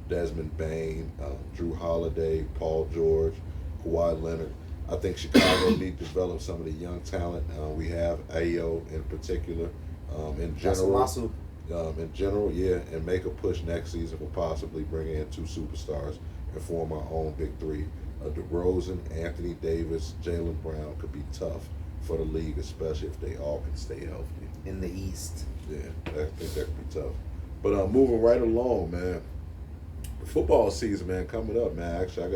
Desmond Bane, Drew Holiday, Paul George, Kawhi Leonard. I think Chicago need to develop some of the young talent we have, Ayo in particular. In general, and make a push next season for possibly bringing in 2 superstars and form our own big 3. DeRozan, Anthony Davis, Jaylen Brown could be tough for the league, especially if they all can stay healthy. In the East. Yeah, I think that could be tough. But moving right along, man. Football season, man, coming up, man. Actually, I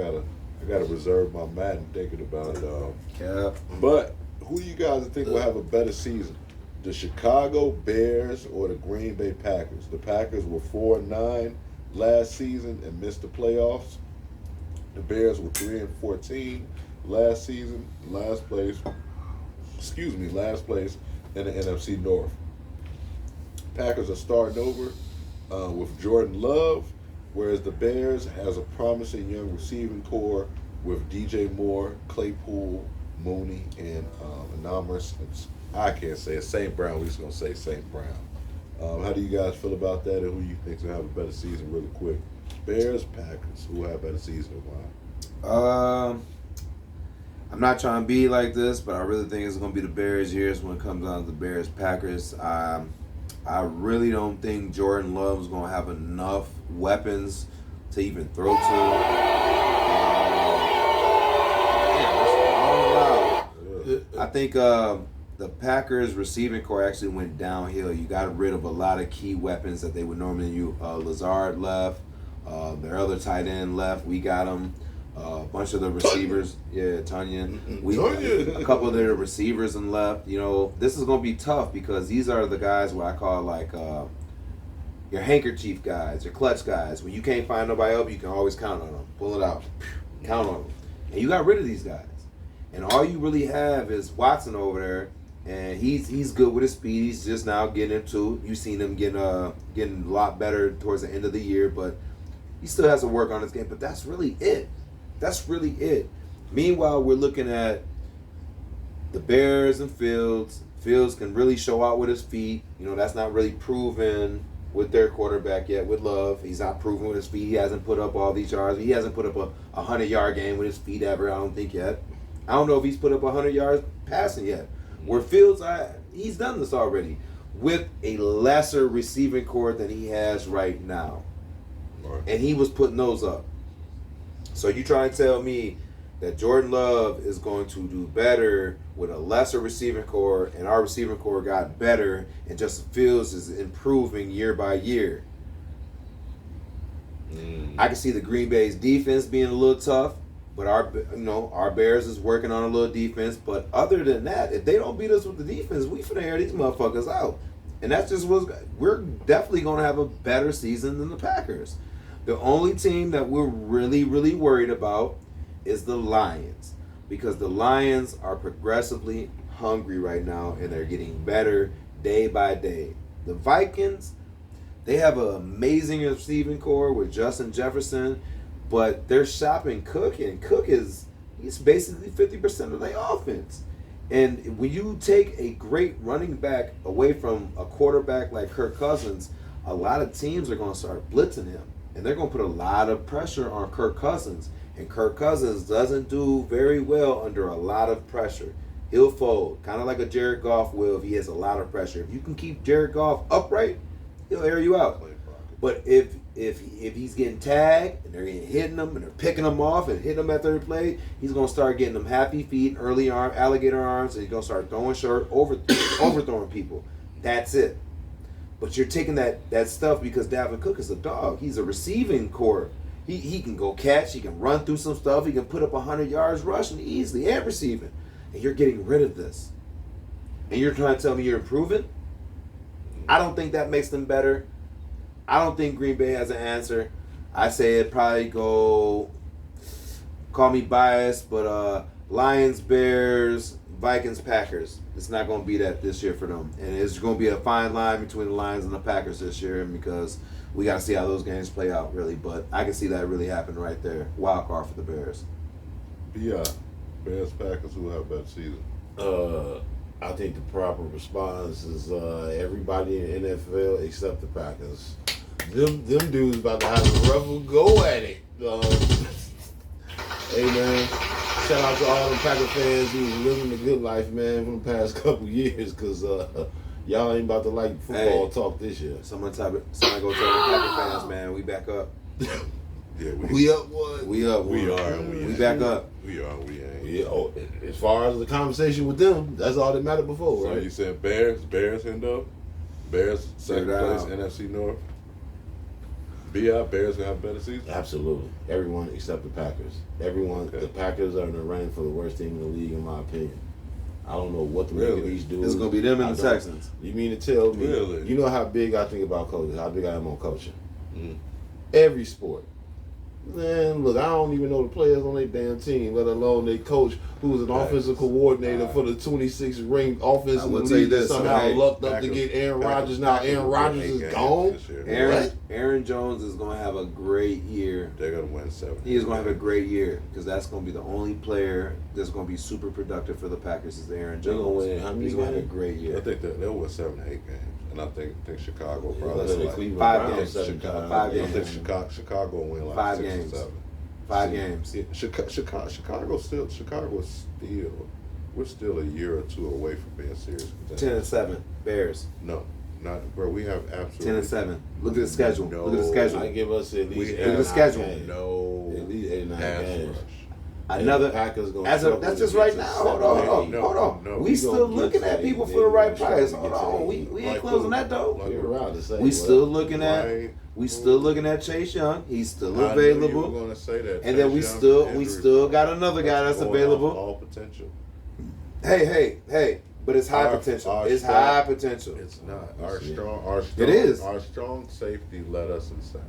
gotta reserve my Madden thinking about it. But who do you guys think will have a better season? The Chicago Bears or the Green Bay Packers? The Packers were 4-9 last season and missed the playoffs. The Bears were 3-14 last season, last place in the NFC North. Packers are starting over with Jordan Love, whereas the Bears has a promising young receiving core with DJ Moore, Claypool, Mooney, and Anonymous. I can't say it. St. Brown. We're just gonna say St. Brown. How do you guys feel about that, and who you think's gonna have a better season, really quick? Bears, Packers. Who will have a better season and why? I'm not trying to be like this, but I really think it's gonna be the Bears' years when it comes down to the Bears, Packers. I really don't think Jordan Love's gonna have enough weapons to even throw to. I think the Packers receiving core actually went downhill. You got rid of a lot of key weapons that they would normally use. Lazard left. Their other tight end left. We got him. A bunch of the receivers, Tanya. Tanya. A couple of their receivers and left. You know, this is going to be tough because these are the guys what I call like your handkerchief guys, your clutch guys. When you can't find nobody else, you can always count on them. Pull it out, count on them, and you got rid of these guys. And all you really have is Watson over there, and he's good with his speed. He's just now getting into. You've seen him getting a lot better towards the end of the year, but he still has to work on his game. But that's really it. That's really it. Meanwhile, we're looking at the Bears and Fields. Fields can really show out with his feet. You know, that's not really proven with their quarterback yet, with Love. He's not proven with his feet. He hasn't put up all these yards. He hasn't put up a 100-yard game with his feet ever, I don't think yet. I don't know if he's put up 100 yards passing yet. Where Fields, he's done this already with a lesser receiving core than he has right now. Right. And he was putting those up. So you try and tell me that Jordan Love is going to do better with a lesser receiving core, and our receiving core got better, and Justin Fields is improving year by year. I can see the Green Bay's defense being a little tough, but our Bears is working on a little defense. But other than that, if they don't beat us with the defense, we finna air these motherfuckers out. And that's just we're definitely going to have a better season than the Packers. The only team that we're really, really worried about is the Lions, because the Lions are progressively hungry right now, and they're getting better day by day. The Vikings, they have an amazing receiving core with Justin Jefferson, but they're shopping Cook, and he's basically 50% of their offense. And when you take a great running back away from a quarterback like Kirk Cousins, a lot of teams are going to start blitzing him. And they're going to put a lot of pressure on Kirk Cousins. And Kirk Cousins doesn't do very well under a lot of pressure. He'll fold, kind of like a Jared Goff will if he has a lot of pressure. If you can keep Jared Goff upright, he'll air you out. But if he's getting tagged and they're hitting him and they're picking him off and hitting him at third play, he's going to start getting them happy feet, early arm, alligator arms, and he's going to start throwing short, overthrowing people. That's it. But you're taking that stuff because Dalvin Cook is a dog. He's a receiving core. He can go catch. He can run through some stuff. He can put up 100 yards rushing easily and receiving. And you're getting rid of this. And you're trying to tell me you're improving? I don't think that makes them better. I don't think Green Bay has an answer. I say it probably go, call me biased, but Lions, Bears, Vikings, Packers. It's not going to be that this year for them. And it's going to be a fine line between the Lions and the Packers this year, because we got to see how those games play out, really. But I can see that really happen right there. Wild card for the Bears. Bears, Packers, who have a better season? I think the proper response is everybody in the NFL except the Packers. Them dudes about to have a rough go at it. Hey, man. Shout out to all the Packer fans who's living the good life, man, for the past couple years, because y'all ain't about to like football talk this year. Somebody go tell the Packer fans, man, we back up. Yeah, we up one. We up one. We are. We back up. We are. We ain't. Yeah, as far as the conversation with them, that's all that mattered before, So right? you said Bears end up? Bears second place, NFC North? Bears gonna have a better season? Absolutely. Everyone except the Packers. Everyone. Okay. The Packers are in the running for the worst team in the league, in my opinion. I don't know what the really? these dudes. It's gonna be them and the Texans. You mean to tell me? Really? You know how big I think about coaching, how big I am on coaching. Mm-hmm. Every sport. Man, look, I don't even know the players on their damn team, let alone their coach, who's an offensive coordinator for the 26th ranked offensive league that somehow lucked up to get Aaron Rodgers. Now Aaron Rodgers is gone. Aaron Jones is going to have a great year. They're going to win 7. He is going to have a great year, because that's going to be the only player that's going to be super productive for the Packers is Aaron Jones. He's going to have a great year. I think they'll win 7 or 8 games. And I think Chicago probably like 5 games. I think Chicago will win like 5 6 games. or 7. 5 games. Yeah, Chicago still. We're still a year or two away from being serious. 10-7 Bears. No, not bro. We have absolutely 10-7. Look at the schedule. No, Look at the schedule. I give us at least Look at the schedule. No, at least 8 or 9 pass games. rush. Another Packers gonna as of that's just right now. Hold on. No, We still looking at people for the right price. Hold Hold on, we ain't closing that though. You're around to say. We still looking Right. at Chase Young. He's still I knew you were available. gonna say that. And then we Chase Young's still injury got another guy that's going off available. All potential. Hey, but it's high Our- potential. our It's strong- high potential. It's not. It is. Our strong safety let us in sacks.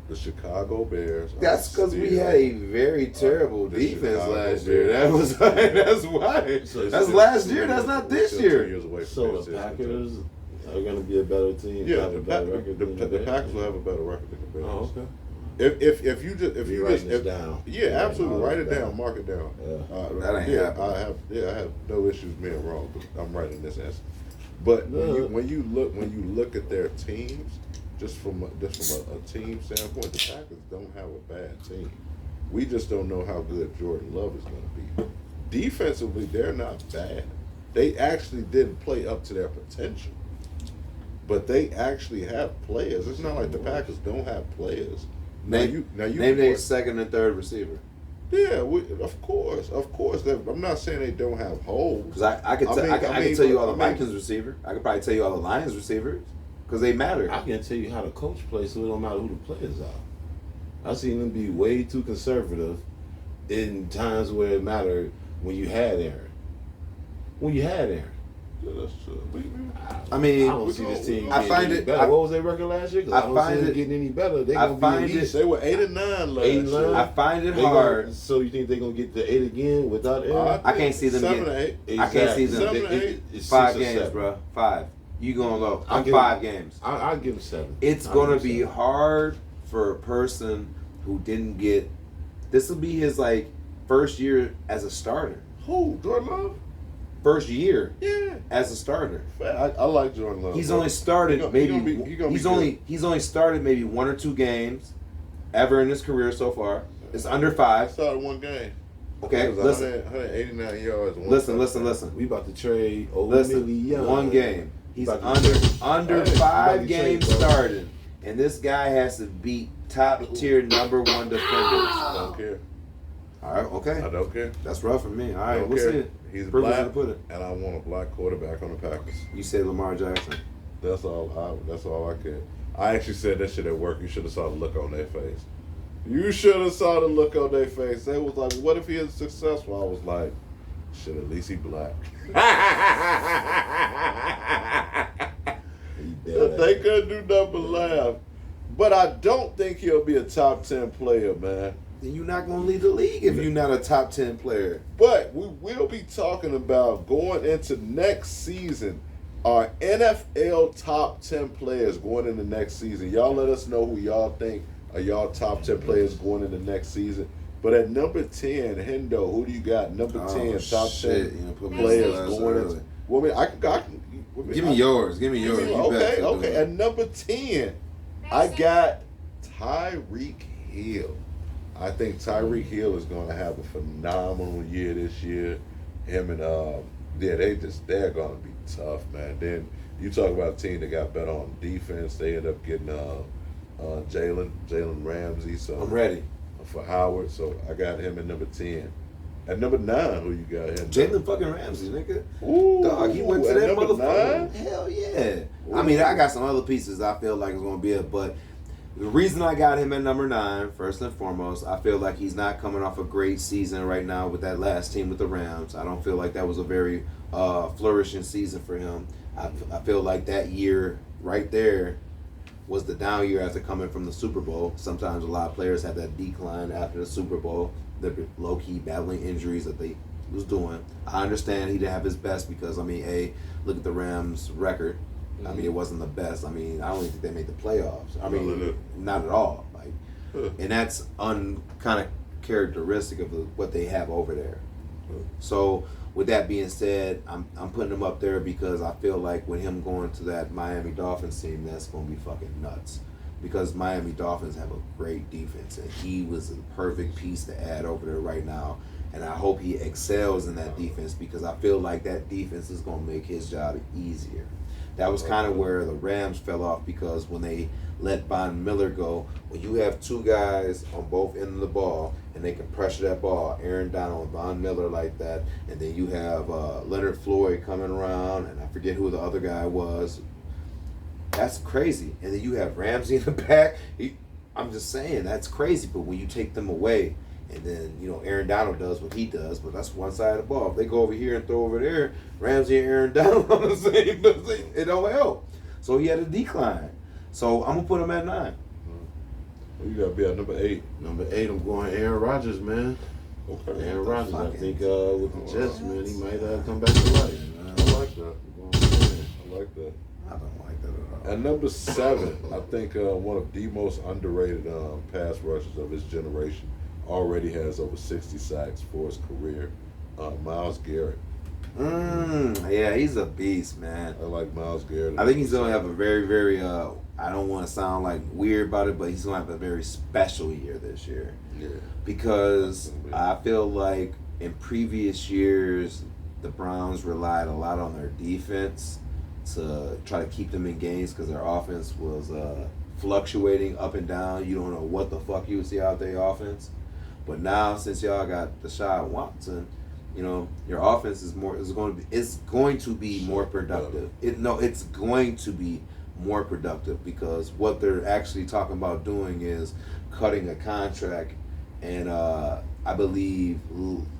The Chicago Bears. That's because we had a very terrible the defense Chicago last year. Bears. That was that's why. So That's last year. That's not We're this still 2 year. years away from So this the season, Packers are going to be a better team. Yeah, have a better record than the Bears? Packers will have a better record than the Bears. Oh, okay. If you just Be writing this down. yeah, absolutely, I'll write it write down, mark it down. Yeah. That ain't yeah, happening. I have no issues being wrong, but I'm writing this answer. But when you look at their teams, just from a team standpoint, the Packers don't have a bad team. We just don't know how good Jordan Love is going to be. Defensively, they're not bad. They actually didn't play up to their potential, but they actually have players. It's not like the Packers don't have players. Name their second and third receiver. Yeah, of course. I'm not saying they don't have holes. Because I could tell you all the Vikings receiver. I could probably tell you all the Lions receivers because they matter. I can tell you how the coach plays, so it don't matter who the players are. I've seen them be way too conservative in times where it mattered when you had Aaron. Yeah, that's true. I mean, I don't see this team. I find any it. better. What was their record last year? 'Cause I don't find see them it- getting any better. They I gonna find be at least They were 8-9 last 8-9. year. I find it they hard. Gonna, so you think they're gonna get to 8 again without Aaron? I can't see them 7 get- or 8. I can't see them. 7 or 8. It's 5 6 or games, 7. bro. 5. You gonna go? I'll I'm give 5 them- games. I'll give them 7. It's I'll gonna give be 7. hard for a person who didn't get. This will be his first year as a starter. Who? Jordan Love? First year Yeah. as a starter. I like Jordan Love. He's bro. only started He gonna maybe. be- he gonna be He's only started maybe 1 or 2 games ever in his career so far. It's under I 5. started one game. Okay, It was listen, 189 yards. and one listen. touchdown. We about to trade over Listen, Young. 1 game. He's About to under trade. under Hey, 5 about to trade, games bro. started, and this guy has to beat top tier number 1 defenders. I don't care. All right, okay, I don't care. that's rough for me. All I right, don't we'll care. see. He's Proof is in black, the pudding. and I want a black quarterback on the Packers. You say Lamar Jackson. That's all I care. I actually said that shit at work. You should have saw the look on their face. You should have saw the look on their face. They was like, "What if he is successful?" I was like, "Shit, at least he black." They couldn't do nothing but laugh. But I don't think he'll be a top 10 player, man. Then you're not gonna lead the league if you're not a top 10 player. But we will be talking about going into next season. Our NFL top 10 players going into next season. Y'all let us know who y'all think are y'all top 10 players going into next season. But at number 10, Hendo, who do you got? Number 10, top 10 Put me players last going early. into. Well, I mean, I can Give me yours. Give me yours. You Okay, better do okay. it. At number 10, I got Tyreek Hill. I think Tyreek Hill is going to have a phenomenal year this year. Him and they're going to be tough, man. Then you talk about a team that got better on defense. They end up getting Jalen Ramsey. So I'm ready. for Howard. So I got him at number 10. At number 9, who you got? Jalen fucking Ramsey, nigga. Ooh, Dog, he went to at that number motherfucker. 9? Hell yeah. I mean, I got some other pieces I feel like it's going to be it, but the reason I got him at number 9, first and foremost, I feel like he's not coming off a great season right now with that last team with the Rams. I don't feel like that was a very flourishing season for him. I feel like that year right there was the down year after coming from the Super Bowl. Sometimes a lot of players have that decline after the Super Bowl. They're low-key battling injuries that they was doing. I understand he didn't have his best because, I mean, look at the Rams' record. Mm-hmm. I mean, it wasn't the best. I mean, I don't even think they made the playoffs. I mean, not at all. And that's kind of characteristic of what they have over there. So, with that being said, I'm putting him up there because I feel like with him going to that Miami Dolphins team, that's going to be fucking nuts. Because Miami Dolphins have a great defense, and he was the perfect piece to add over there right now. And I hope he excels in that defense because I feel like that defense is going to make his job easier. That was kind of where the Rams fell off because when they let Von Miller go. When you have two guys on both ends of the ball and they can pressure that ball, Aaron Donald and Von Miller like that, and then you have Leonard Floyd coming around, and I forget who the other guy was. That's crazy. And then you have Ramsey in the back. I'm just saying, that's crazy. But when you take them away, and then, Aaron Donald does what he does, but that's one side of the ball. If they go over here and throw over there, Ramsey and Aaron Donald on the same, it don't help. So he had a decline. So I'm going to put him at 9. Well, you got to be at number 8. Number 8, I'm going Aaron Rodgers, man. Okay. Aaron Rodgers, I think with the Jets, man, he might come back to life. I like that. I like that. I don't like that at all. At number 7, I think one of the most underrated pass rushers of his generation already has over 60 sacks for his career. Myles Garrett. Yeah, he's a beast, man. I like Myles Garrett. I think he's going to have a very, very, I don't want to sound like weird about it, but he's going to have a very special year this year. Yeah. Because I feel like in previous years, the Browns relied a lot on their defense to try to keep them in games because their offense was fluctuating up and down. You don't know what the fuck you would see out their offense. But now, since y'all got Deshaun Watson, your offense is going to be more productive. It's going to be more productive because what they're actually talking about doing is cutting a contract and I believe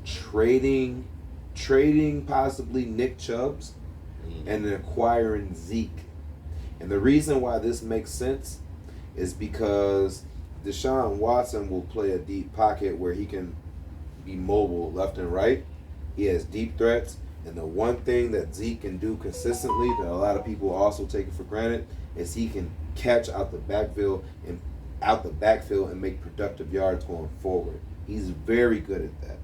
trading possibly Nick Chubbs and then acquiring Zeke. And the reason why this makes sense is because Deshaun Watson will play a deep pocket where he can be mobile left and right. He has deep threats. And the one thing that Zeke can do consistently that a lot of people also take it for granted is he can catch out the backfield and make productive yards going forward. He's very good at that.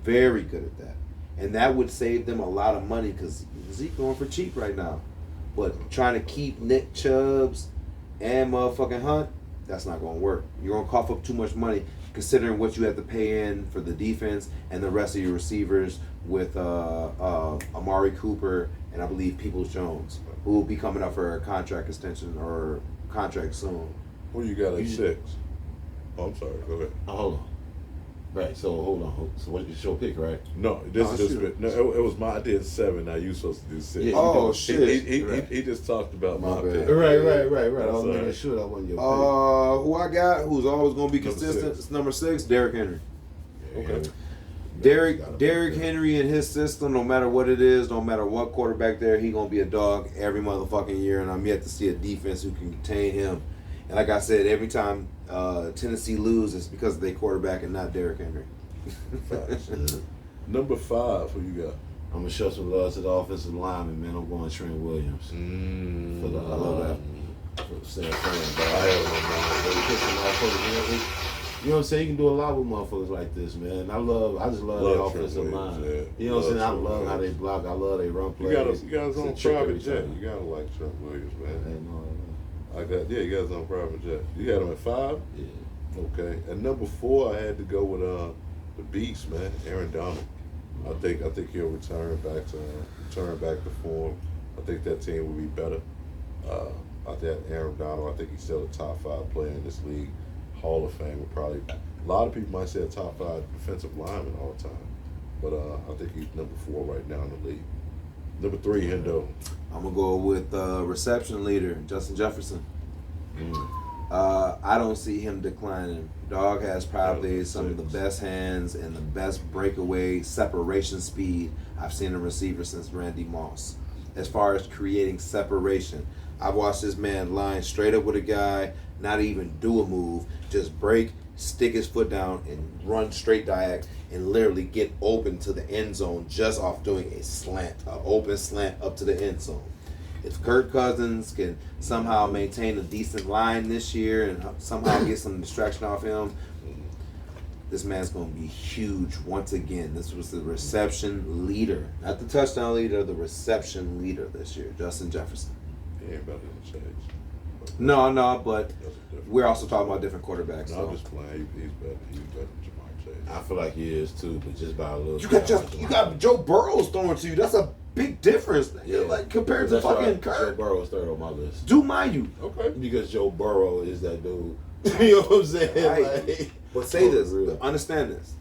Very good at that. And that would save them a lot of money because Zeke going for cheap right now. But trying to keep Nick Chubbs and motherfucking Hunt, that's not going to work. You're going to cough up too much money considering what you have to pay in for the defense and the rest of your receivers with Amari Cooper and I believe Peoples-Jones, who will be coming up for a contract extension or contract soon. Who you got at 6? Oh, I'm sorry. Go ahead. Oh, hold on. Right, so hold on. So what is your pick, right? No, it was my. I did 7. Now you supposed to do 6. Yeah, oh shit! He just talked about my pick. Right. I was making sure that wasn't your pick. Who I got? Who's always going to be consistent? It's number 6, Derrick Henry. Okay. Derrick Henry and his system, no matter what it is, no matter what quarterback there, he gonna be a dog every motherfucking year, and I'm yet to see a defense who can contain him. And like I said, every time Tennessee loses, it's because of their quarterback and not Derrick Henry. Number 5, who you got? I'm gonna show some love to the offensive lineman, man. I'm going Trent Williams. I love that. You know what I'm saying? You can do a lot with motherfuckers like this, man. I just love the offensive line. Yeah. You know what I'm saying? I love how they block. I love they run plays. You got his own private jet. You gotta like Trent Williams, man. You got his own private jet. You got him at 5? Yeah. Okay. At number 4, I had to go with the beast, man, Aaron Donald. I think he'll return back to form. I think that team will be better. I think Aaron Donald. I think he's still a top 5 player in this league. Hall of Fame would probably. A lot of people might say a top 5 defensive lineman all the time, but I think he's number 4 right now in the league. Number 3, Hendo. I'm gonna go with reception leader Justin Jefferson. I don't see him declining. Dog has probably some of the best hands and the best breakaway separation speed I've seen a receiver since Randy Moss. As far as creating separation, I've watched this man line straight up with a guy, not even do a move, just break, stick his foot down, and run straight diagonal and literally get open to the end zone just off doing a slant, an open slant up to the end zone. If Kirk Cousins can somehow maintain a decent line this year and somehow get some distraction off him, this man's going to be huge once again. This was the reception leader, not the touchdown leader, the reception leader this year, Justin Jefferson. He ain't better than Chase. No, but we're also talking about different quarterbacks. No, I'm just playing. He's better than Jamar Chase. I feel like he is too, but just by a little. You got Joe Burrows throwing to you. That's a big difference, Yeah. like compared to That's why fucking Joe Kurt. Burrow is third on my list. Do mind you. Okay. Because Joe Burrow is that dude. You know what I'm saying? Right. Like, But say this, real. understand this.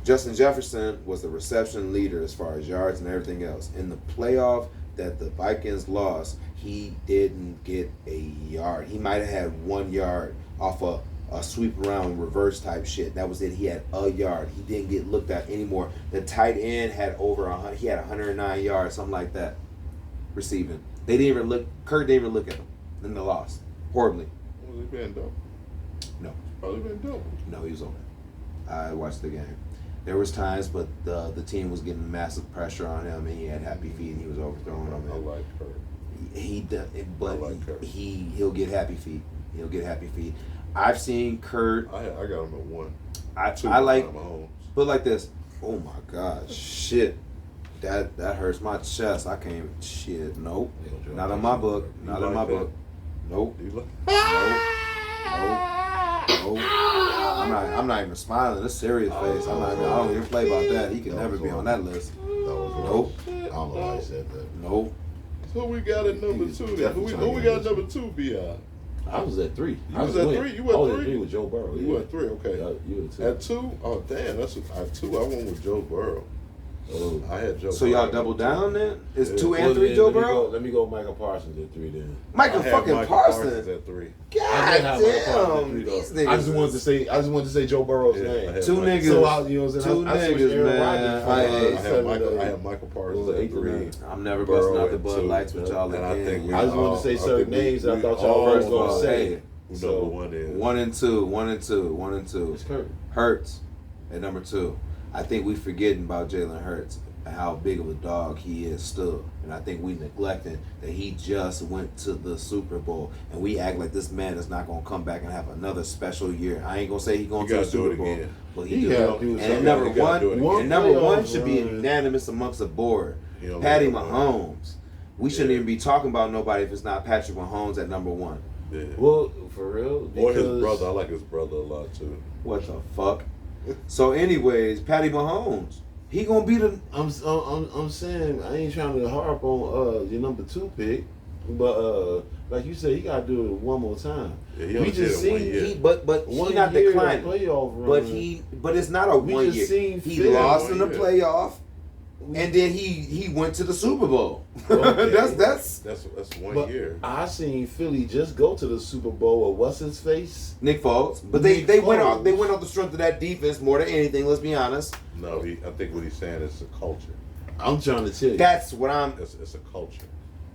Justin Jefferson was the reception leader as far as yards and everything else. In the playoff that the Vikings lost, he didn't get a yard. He might have had 1 yard off a sweep around reverse type shit. That was it. He had a yard. He didn't get looked at anymore. The tight end had over 100. He had 109 yards, something like that, receiving. They didn't even look. Kurt didn't even look at him. Then they lost horribly. Was he being double? No. Probably been double. No, he was on it. I watched the game. There was times, but the team was getting massive pressure on him, and he had happy feet, and he was overthrowing them. I like her. He does, but I like Kurt. he'll get happy feet. He'll get happy feet. I've seen Kurt. I got him at 1. I 2 like behind Mahomes. put it like this. Oh my God, shit. That hurts my chest. I can't. Shit, nope. Not in my book. Not in my book. Nope. Do you like? Nope. I'm not even smiling. It's serious face. I don't even play about that. He can never be on that list. That was Nope. I don't know why I said that. Nope. Who we got at number 2 then? Who we got at number 2, B.I.? I was at 3. You was at 3? You went I was 3? at 3 with Joe Burrow. You went 3, okay. Yeah, you were 2. At 2? Oh, damn. At 2, I went with Joe Burrow. Oh. I had Joe So Burrow. y'all double down then? It's Yeah. 2 and Well, 3 then, Joe let me Burrow? Let me go Michael Parsons at 3 then. Michael I had fucking Michael Parsons. at 3. I God did have Michael Parsons at 3 damn. though. These niggas. I just wanted to say Joe Burrow's Yeah, I name. had Two Michael- niggas. So I, you know what I'm saying? Two I switched niggas, Aaron man. Rodgers from, I I had 7 Michael to- Parsons well, at 8 to 3. 9. I'm never Burrow busting out the at Bud 2. Lights with y'all And I again. think we I just wanted to say I certain think we- names that I we thought y'all all was going know to say. Who So, number 1 is. 1 and 2. 1 and 2. 1 and 2. it's Kurt. Hurts at number 2. I think we forgetting about Jalen Hurts and how big of a dog he is still. And I think we neglecting that he just went to the Super Bowl. And we act like this man is not going to come back and have another special year. I ain't going to say he going You to the gotta do Super it Bowl. again. But He he gotta do. do And something. number You gotta do it one, again. and number playoff one should be run. unanimous amongst the board. You don't Patty know that one. Mahomes. We shouldn't Yeah. even be talking about nobody if it's not Patrick Mahomes at number 1. Yeah. Well, for real? Or his Because- brother. I like his brother a lot too. What the fuck? So anyways, Patty Mahomes. He gonna be the I'm saying I ain't trying to harp on your number 2 pick, but like you said, he gotta do it one more time. Yeah, he We only just did it 1 seen year. he but he One not year declining. playoff run. But it's not a We 1 just year. seen He Phil lost 1 in the year. playoff, and then he went to the Super Bowl. Okay. that's That's 1 But year. I seen Philly just go to the Super Bowl with what's his face. Nick Foles. But they Nick went Foles. off the strength of that defense more than anything. Let's be honest. No, I think what he's saying is a culture. I'm trying to tell you That's what I'm. It's a culture.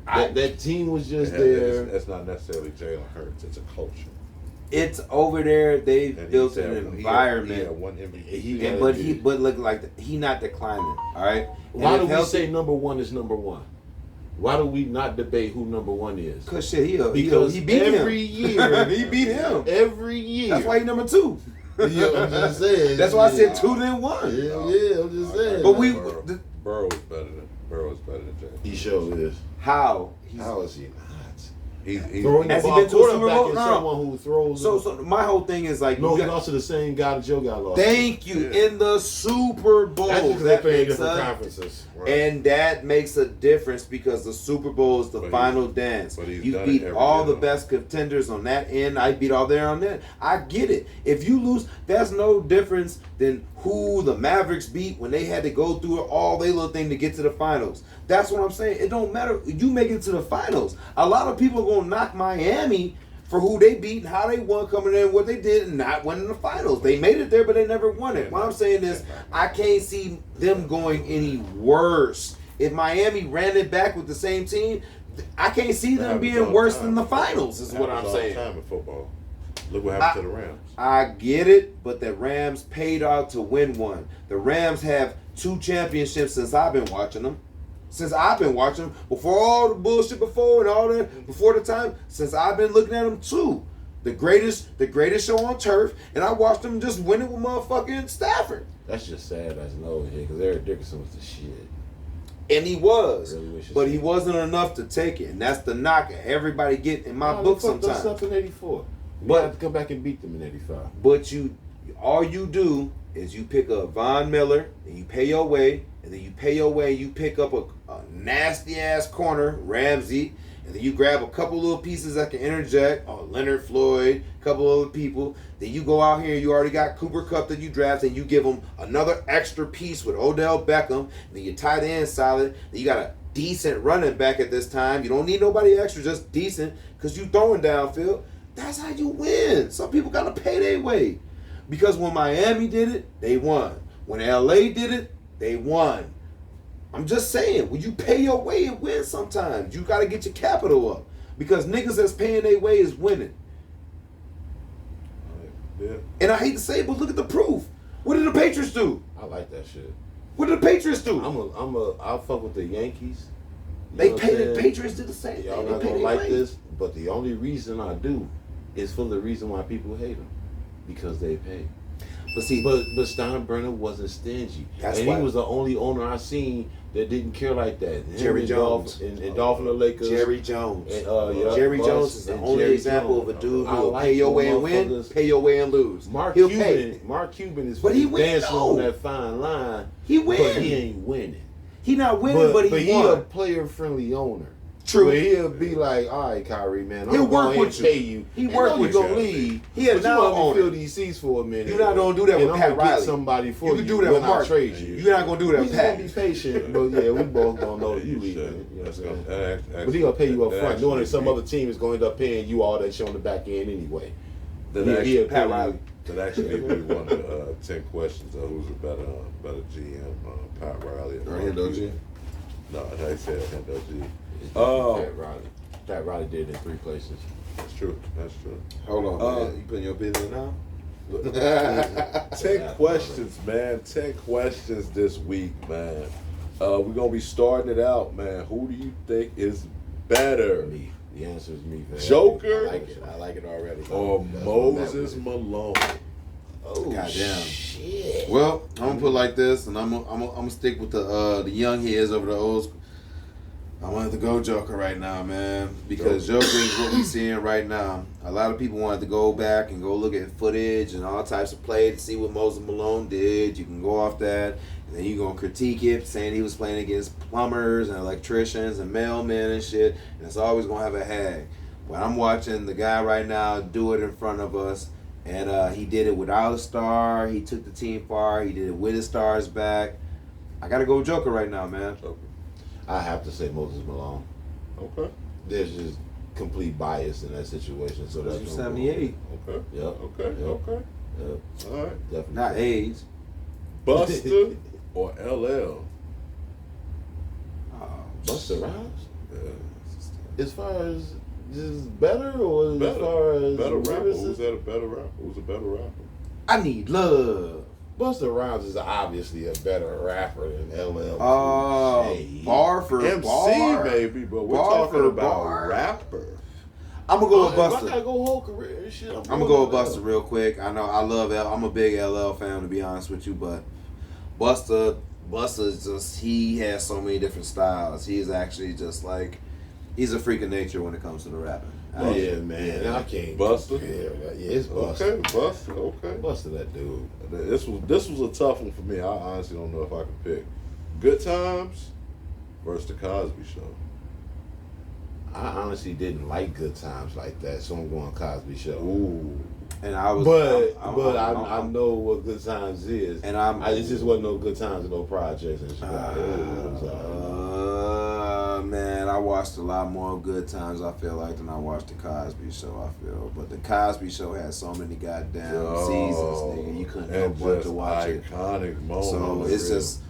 that team was just there. It's not necessarily Jalen Hurts. It's a culture. It's over there. They And built he an said environment. He had 1 MVP. He And, gotta but look like he not declining. All right. Why do we say number 1 is number 1? Why do we not debate who number 1 is? Cause shit, Because he beat every him. year, he beat him. Every year. That's why he number 2. Yeah, I'm just saying. That's why I said 2 then 1. Yeah, I'm just saying. But we Burrow is better than Jalen. He sure is. how How is he not? He's Throwing the Has he ball been to a Super quarterback Bowl? is No. someone who throws. so my whole thing is like no, you he got- lost to the same guy that Joe got lost. thank you Yeah. in the Super Bowl. That's because they That play in makes different a- conferences. And that makes a difference because the Super Bowl is the But final he's- dance. but he's You done it beat every all year, the though. best contenders on that end. I beat all there on that. I get it. If you lose, there's no difference than who the Mavericks beat when they had to go through all their little thing to get to the finals. That's what I'm saying. It don't matter. You make it to the finals. A lot of people are gonna knock Miami for who they beat and how they won coming in, what they did, and not winning the finals. They made it there, but they never won it. What I'm saying is, I can't see them going any worse. If Miami ran it back with the same team, I can't see them being worse than the finals, is what I'm saying. Time in football. Look what happened to the Rams. I get it, but the Rams paid out to win one. The Rams have 2 championships since I've been watching them. Before all the bullshit before and all that, before the time, since I've been looking at them too. The greatest show on turf, and I watched them just win it with motherfucking Stafford. That's just sad as no here because Eric Dickerson was the shit. And he was, Really wish but it's- he wasn't enough to take it, and that's the knock everybody get in my No, book they fucked us sometimes. up in '84. We But- had to come back and beat them in '85. But all you do is you pick up Von Miller and you pay your way, and then you pay your way and you pick up a nasty ass corner, Ramsey, and then you grab a couple little pieces that can interject, Leonard Floyd, a couple other people. Then you go out here and you already got Cooper Kupp that you draft, and you give them another extra piece with Odell Beckham. Then you tight end solid. Then you got a decent running back at this time. You don't need nobody extra, just decent, because you throwing downfield. That's how you win. Some people got to pay their way. Because when Miami did it, they won. When LA did it, they won. I'm just saying, when you pay your way and win sometimes, you got to get your capital up. Because niggas that's paying their way is winning. Yeah. And I hate to say it, but look at the proof. What did the Patriots do? I like that shit. What did the Patriots do? I'll fuck with the Yankees. You They know what paid I'm the saying? Patriots did the same Y'all thing. not They gonna paid like their way. this, but the only reason I do is for the reason why people hate them, because they pay. But see, But Steinbrenner wasn't stingy, That's and why- he was the only owner I seen that didn't care like that. Him Jerry and Jones. and Dolphin the Lakers. Jerry Jones. And, yeah, Jerry Buss Jones is the and only Jerry example Jones. of a dude I who will like pay your them way and win, motherfuckers. pay your way and lose. Mark He'll Cuban, pay. Mark Cuban is But he win, dancing though. on that fine line. He win. But he ain't winning. He not winning, but he a won. player-friendly owner. True. Where he'll be like, all right, Kyrie, man, He'll I'm work going with to you. pay you. He And work know with you gonna you. leave. He a but you now want me owner. to fill these seats for a minute. You're not gonna do that and with I'm Pat gonna get Riley. somebody for You you. can do that when with I Mark. trade you. You're not gonna do that We with just gonna Pat. be patient, but yeah, we both gonna know you You leaving. should. You know what I'm That's saying? gonna But he gonna pay you up that front, knowing that actually some be- other team is going to end up paying you all that shit on the back end anyway. That Yeah, actually, he'll Pat pay Riley. you. that actually be one of the 10 questions of who's a better GM, Pat Riley Or Hendo G. No, I said Hendo G. It's Oh. Pat Riley. Pat Riley did it in 3 places. That's true. That's true. Hold on, Uh, man. You putting your bid in now? 10 questions, man. 10 questions this week, man. We're gonna be starting it out, man. Who do you think is better, Me. The answer is me. Man. Joker? I like it. I like it already. or That's what I'm at Moses with it. Malone? Oh, Goddamn. shit. Well, I'm gonna put it like this, and I'm gonna stick with the young heads over the old school. I wanted to go Joker right now, man, because Joker is what we're seeing right now. A lot of people wanted to go back and go look at footage and all types of play to see what Moses Malone did. You can go off that, and then you're gonna critique it, saying he was playing against plumbers and electricians and mailmen and shit, and it's always gonna have a hag. But I'm watching the guy right now do it in front of us. And he did it without a star. He took the team far. He did it with his stars back. I got to go Joker right now, man. Okay. I have to say Moses Malone. Okay. There's just complete bias in that situation. So that's He's gonna go. 78. Okay. Yep. Okay. Yep. Okay. Yep. All right. Definitely. Not AIDS. Buster or LL? Oh, Busta Rhymes? Yeah. As far as just better, or as Better. far as Better rapper. lyricist? Who's that a better rapper? Who's a better rapper? I need love. Busta Rhymes is obviously a better rapper than LL. Bar for MC bar. maybe, but we're Bar talking for about bar. rapper. I'm gonna go with If I Buster. gotta go whole career and shit. I'm gonna go with Buster real quick. I know I love L. I'm a big LL fan, to be honest with you, but Buster's just, he has so many different styles. He's actually just like, he's a freak of nature when it comes to the rapping. Yeah, man. I can't. Buster? Yeah, it's Buster. Okay, Buster. Okay. Buster, that dude. This was a tough one for me. I honestly don't know if I can pick. Good Times versus The Cosby Show. I honestly didn't like Good Times like that, so I'm going Cosby Show. Ooh. And I was, I know what Good Times is. And it just wasn't no Good Times and no projects and shit. Man, I watched a lot more Good Times, I feel like, than I watched The Cosby Show, I feel. But The Cosby Show had so many goddamn seasons, nigga. You couldn't help And but just to watch it. iconic moments. So it's just,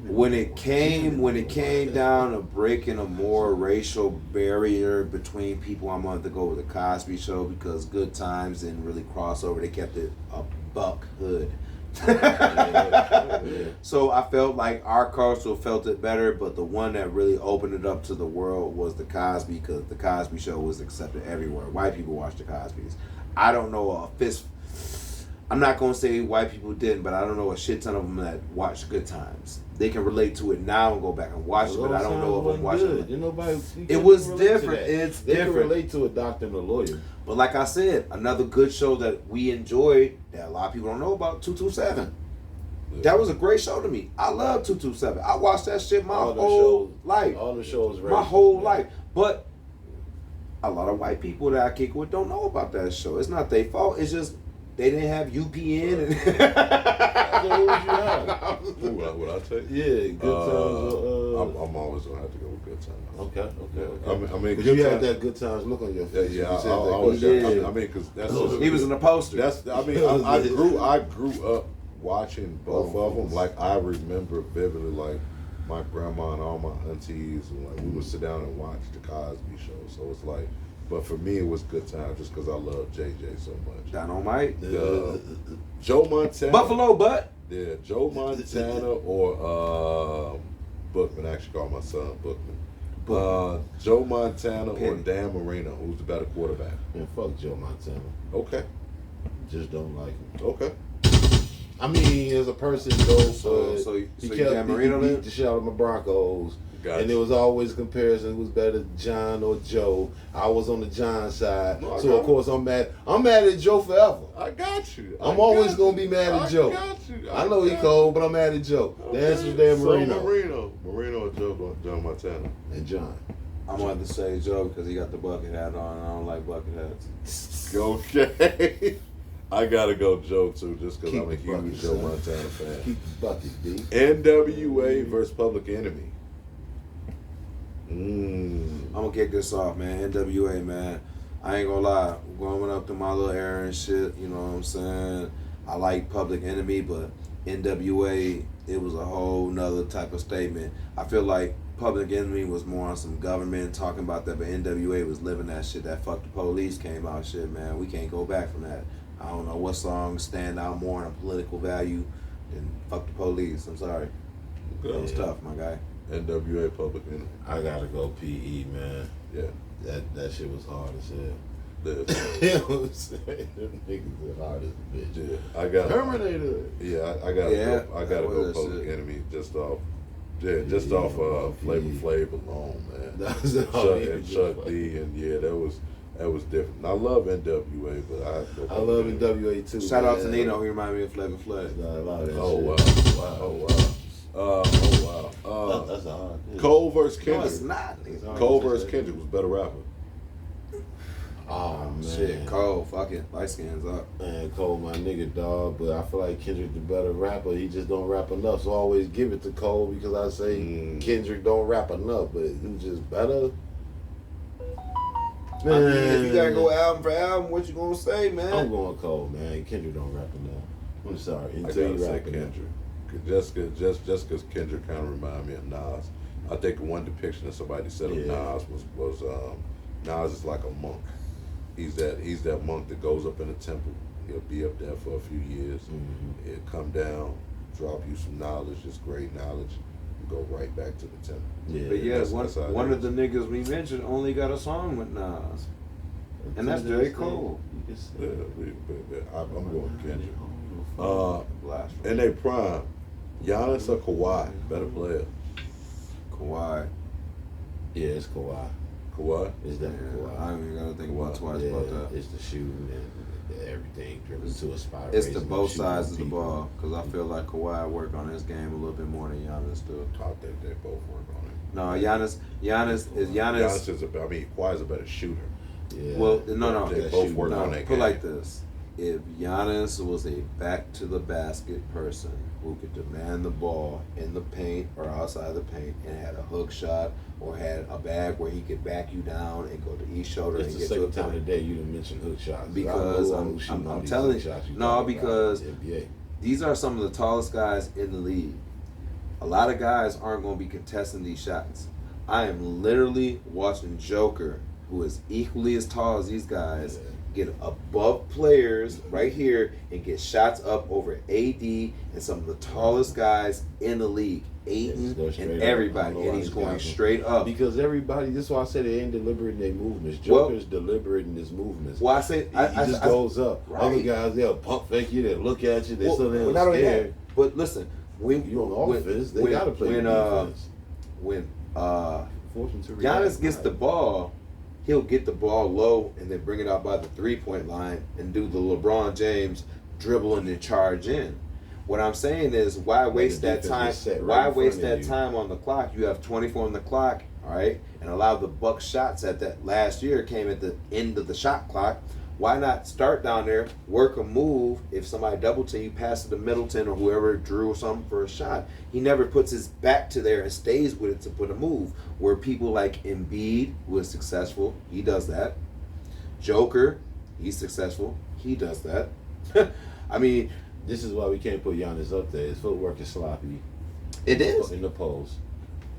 when it came down to breaking a more racial barrier between people, I'm going to go with The Cosby Show because Good Times didn't really cross over. They kept it a buck hood. So I felt like our culture felt it better, but the one that really opened it up to the world was The Cosby, because The Cosby Show was accepted everywhere. White people watched The Cosbys. I don't know I'm not gonna say white people didn't, but I don't know a shit ton of them that watched Good Times. they can relate to it now and go back and watch it, but I don't know if I'm watching it. You nobody, It was different. It's they different. can relate to a doctor and a lawyer. But like I said, another good show that we enjoyed that a lot of people don't know about, 227. That was a great show to me. I love 227. I watched that shit my whole life. All the shows, my whole life. But a lot of white people that I kick with don't know about that show. It's not their fault. It's just they didn't have UPN. And So who would you have? Who would I take? Yeah, Good Times. I'm always gonna have to go with Good Times. Okay. I mean, Because Good you had Times- that Good Times look on your face. Yeah, You said I that always. good. I mean, because that's he was in the poster. That's. I mean, I grew up watching both of them. Like I remember vividly, like my grandma and all my aunties, and like we would sit down and watch the Cosby Show. So it's like, but for me, it was Good Time just because I love JJ so much. Dynamite. Joe Montana. Buffalo Butt. Yeah, Joe Montana or Bookman. I actually call my son Bookman. Joe Montana or Dan Marino, who's the better quarterback? Man, fuck Joe Montana. Okay. Just don't like him. Okay. I mean, as a person, though, So he you kept Dan Marino he then? beat the shit out of my Broncos. Gotcha. And there was always a comparison who's better, John or Joe. I was on the John side. No, I So, got of course, I'm mad. I'm mad at Joe forever. I got you. I'm always going to be mad at Joe. I know he cold, but I'm mad at Joe. The answer is Dan Marino. Marino or Joe Montana. And John. I wanted to say Joe because he got the bucket hat on, and I don't like bucket hats. Okay. I gotta go Joe too, just because Keep I'm a the huge bucket, Joe son. Montana fan. Keep the bucket, B. NWA versus Public Enemy. I'm gonna kick this off, man. NWA, man. I ain't gonna lie. Growing up through my little era and shit, you know what I'm saying? I like Public Enemy, but NWA, it was a whole nother type of statement. I feel like Public Enemy was more on some government talking about that, but NWA was living that shit. That Fuck the Police came out shit, man. We can't go back from that. I don't know what songs stand out more in a political value than Fuck the Police. I'm sorry. That was tough, my guy. NWA Public Enemy. I got to go PE, man. Yeah. That shit was hard as hell. The- You know what I'm saying? Them niggas are hard as a bitch. yeah. I got Terminator. Yeah, I gotta Yeah, go. I gotta that go was Public shit. Enemy just off. Yeah, just Yeah, off Flavor yeah. Flav alone, man. That was Chuck, all and Chuck D, and yeah, that was different. And I love NWA, but I have to go I love Public Enemy. NWA too. Shout out to man. Nino. He reminded me of Flavor Flav. There's not a lot of that Oh shit. wow! Oh wow! That's a hard. Cole versus No, Kendrick. it's not. nigga. Cole versus Kendrick was better rapper. Oh man. Shit, Cole, fuck it. Light skins up. Man, Cole, my nigga, dog. But I feel like Kendrick the better rapper. He just don't rap enough. So I always give it to Cole because I say Kendrick don't rap enough, but he just better. I mean, if you gotta go album for album, what you gonna say, man? I'm going Cole, man. Kendrick don't rap enough. I'm sorry. I Until gotta you say rap enough. Kendrick. Just because Kendrick kind of remind me of Nas. I think one depiction that somebody said of Yeah. Nas was Nas is like a monk. He's that monk that goes up in a temple. He'll be up there for a few years. Mhm. He'll come down, drop you some knowledge, just great knowledge, and go right back to the temple. Yeah. But yeah, that's how it one is. of the niggas we mentioned only got a song with Nas. And that's J. Cole. You can say Yeah, I'm going Kendrick. Blasphemy. In their prime, Giannis or Kawhi, better player. Kawhi. Yeah, it's Kawhi. Kawhi. It's definitely Yeah, Kawhi. I ain't even gotta think about twice Yeah, about that. it's the shooting and everything driven to a spot. It's the raising, both shooting sides of the people. ball, because I feel like Kawhi work on his game a little bit more than Giannis do. I think they both work on it. No, Giannis Giannis is Kawhi's a better shooter. Yeah. Well, no. They That both shooting. work No, on that put game. like this. If Giannis was a back to the basket person who could demand the ball in the paint or outside the paint and had a hook shot or had a bag where he could back you down and go to each shoulder It's and the get to a second time point. today you done mentioned hook shots. Because I don't know who's shooting all I'm these telling hook you, shots no, talking about because in the NBA. these are some of the tallest guys in the league. A lot of guys aren't going to be contesting these shots. I am literally watching Joker, who is equally as tall as these guys, get above players right here and get shots up over AD and some of the tallest guys in the league. Aiden Go straight and up. I everybody, don't know and why he's these going guys don't- straight up. Because everybody, this is why I said they ain't deliberate in their movements. Well- Joker's deliberate in his movements. Well, I say He just goes up. right. Other guys, they'll pump fake you, they'll look at you, they still well, ain't not only scared. that, but listen, You on offense, they gotta play defense. When Force them to Giannis gets react. the ball, he'll get the ball low and then bring it out by the 3-point line and do the LeBron James dribble and then charge in. What I'm saying is, why waste that time? Why waste that time on the clock? You have 24 on the clock, all right, and allow the Bucks shots at that last year came at the end of the shot clock. Why not start down there, work a move? If somebody double team, you pass it to Middleton or whoever drew something for a shot. He never puts his back to there and stays with it to put a move. Where people like Embiid was successful, he does that. Joker, he's successful, he does that. I mean, this is why we can't put Giannis up there. His footwork is sloppy. It is in the post.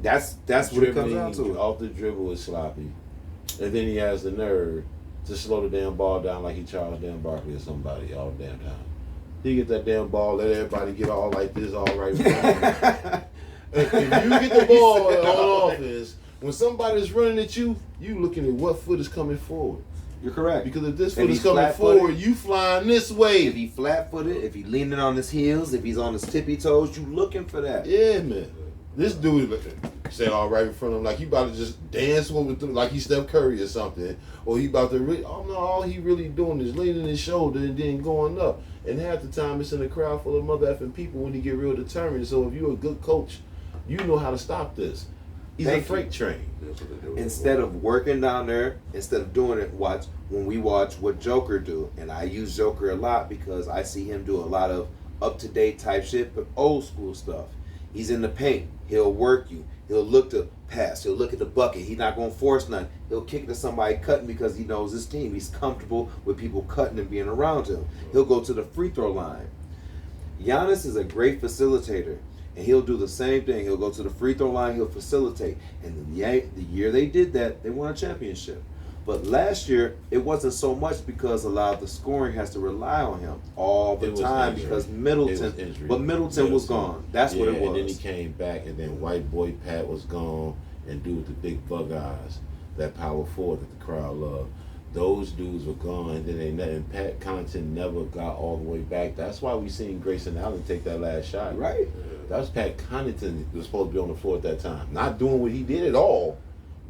That's what it comes down to. Off the dribble is sloppy, and then he has the nerve to slow the damn ball down like he Charles Dan Barkley or somebody all the damn time. He get that damn ball, let everybody get all like this, all right. If you get the ball on offense, when somebody's running at you, you looking at what foot is coming forward. You're correct. Because if this foot is coming forward, you flying this way. If he flat-footed, if he leaning on his heels, if he's on his tippy toes, you looking for that. Yeah, man. This dude say all right in front of him like he about to just dance with them like he's Steph Curry or something, or he about to all he really doing is leaning his shoulder and then going up. And half the time it's in a crowd full of mother effing people when he get real determined. So if you're a good coach, you know how to stop this. He's a freight train. Instead of working down there, instead of doing it, when we watch what Joker do, and I use Joker a lot because I see him do a lot of up-to-date type shit, but old school stuff. He's in the paint. He'll work you. He'll look to pass. He'll look at the bucket. He's not going to force none. He'll kick to somebody cutting because he knows his team. He's comfortable with people cutting and being around him. He'll go to the free throw line. Giannis is a great facilitator, and he'll do the same thing. He'll go to the free throw line. He'll facilitate. And the year they did that, they won a championship. But last year, it wasn't so much because a lot of the scoring has to rely on him all the time because Middleton was gone. That's what it was. And then he came back, and then white boy Pat was gone, and dude with the big bug eyes, that power forward that the crowd loved. Those dudes were gone, and then and Pat Connaughton never got all the way back. That's why we seen Grayson Allen take that last shot. Right. That was Pat Connaughton who was supposed to be on the floor at that time. Not doing what he did at all,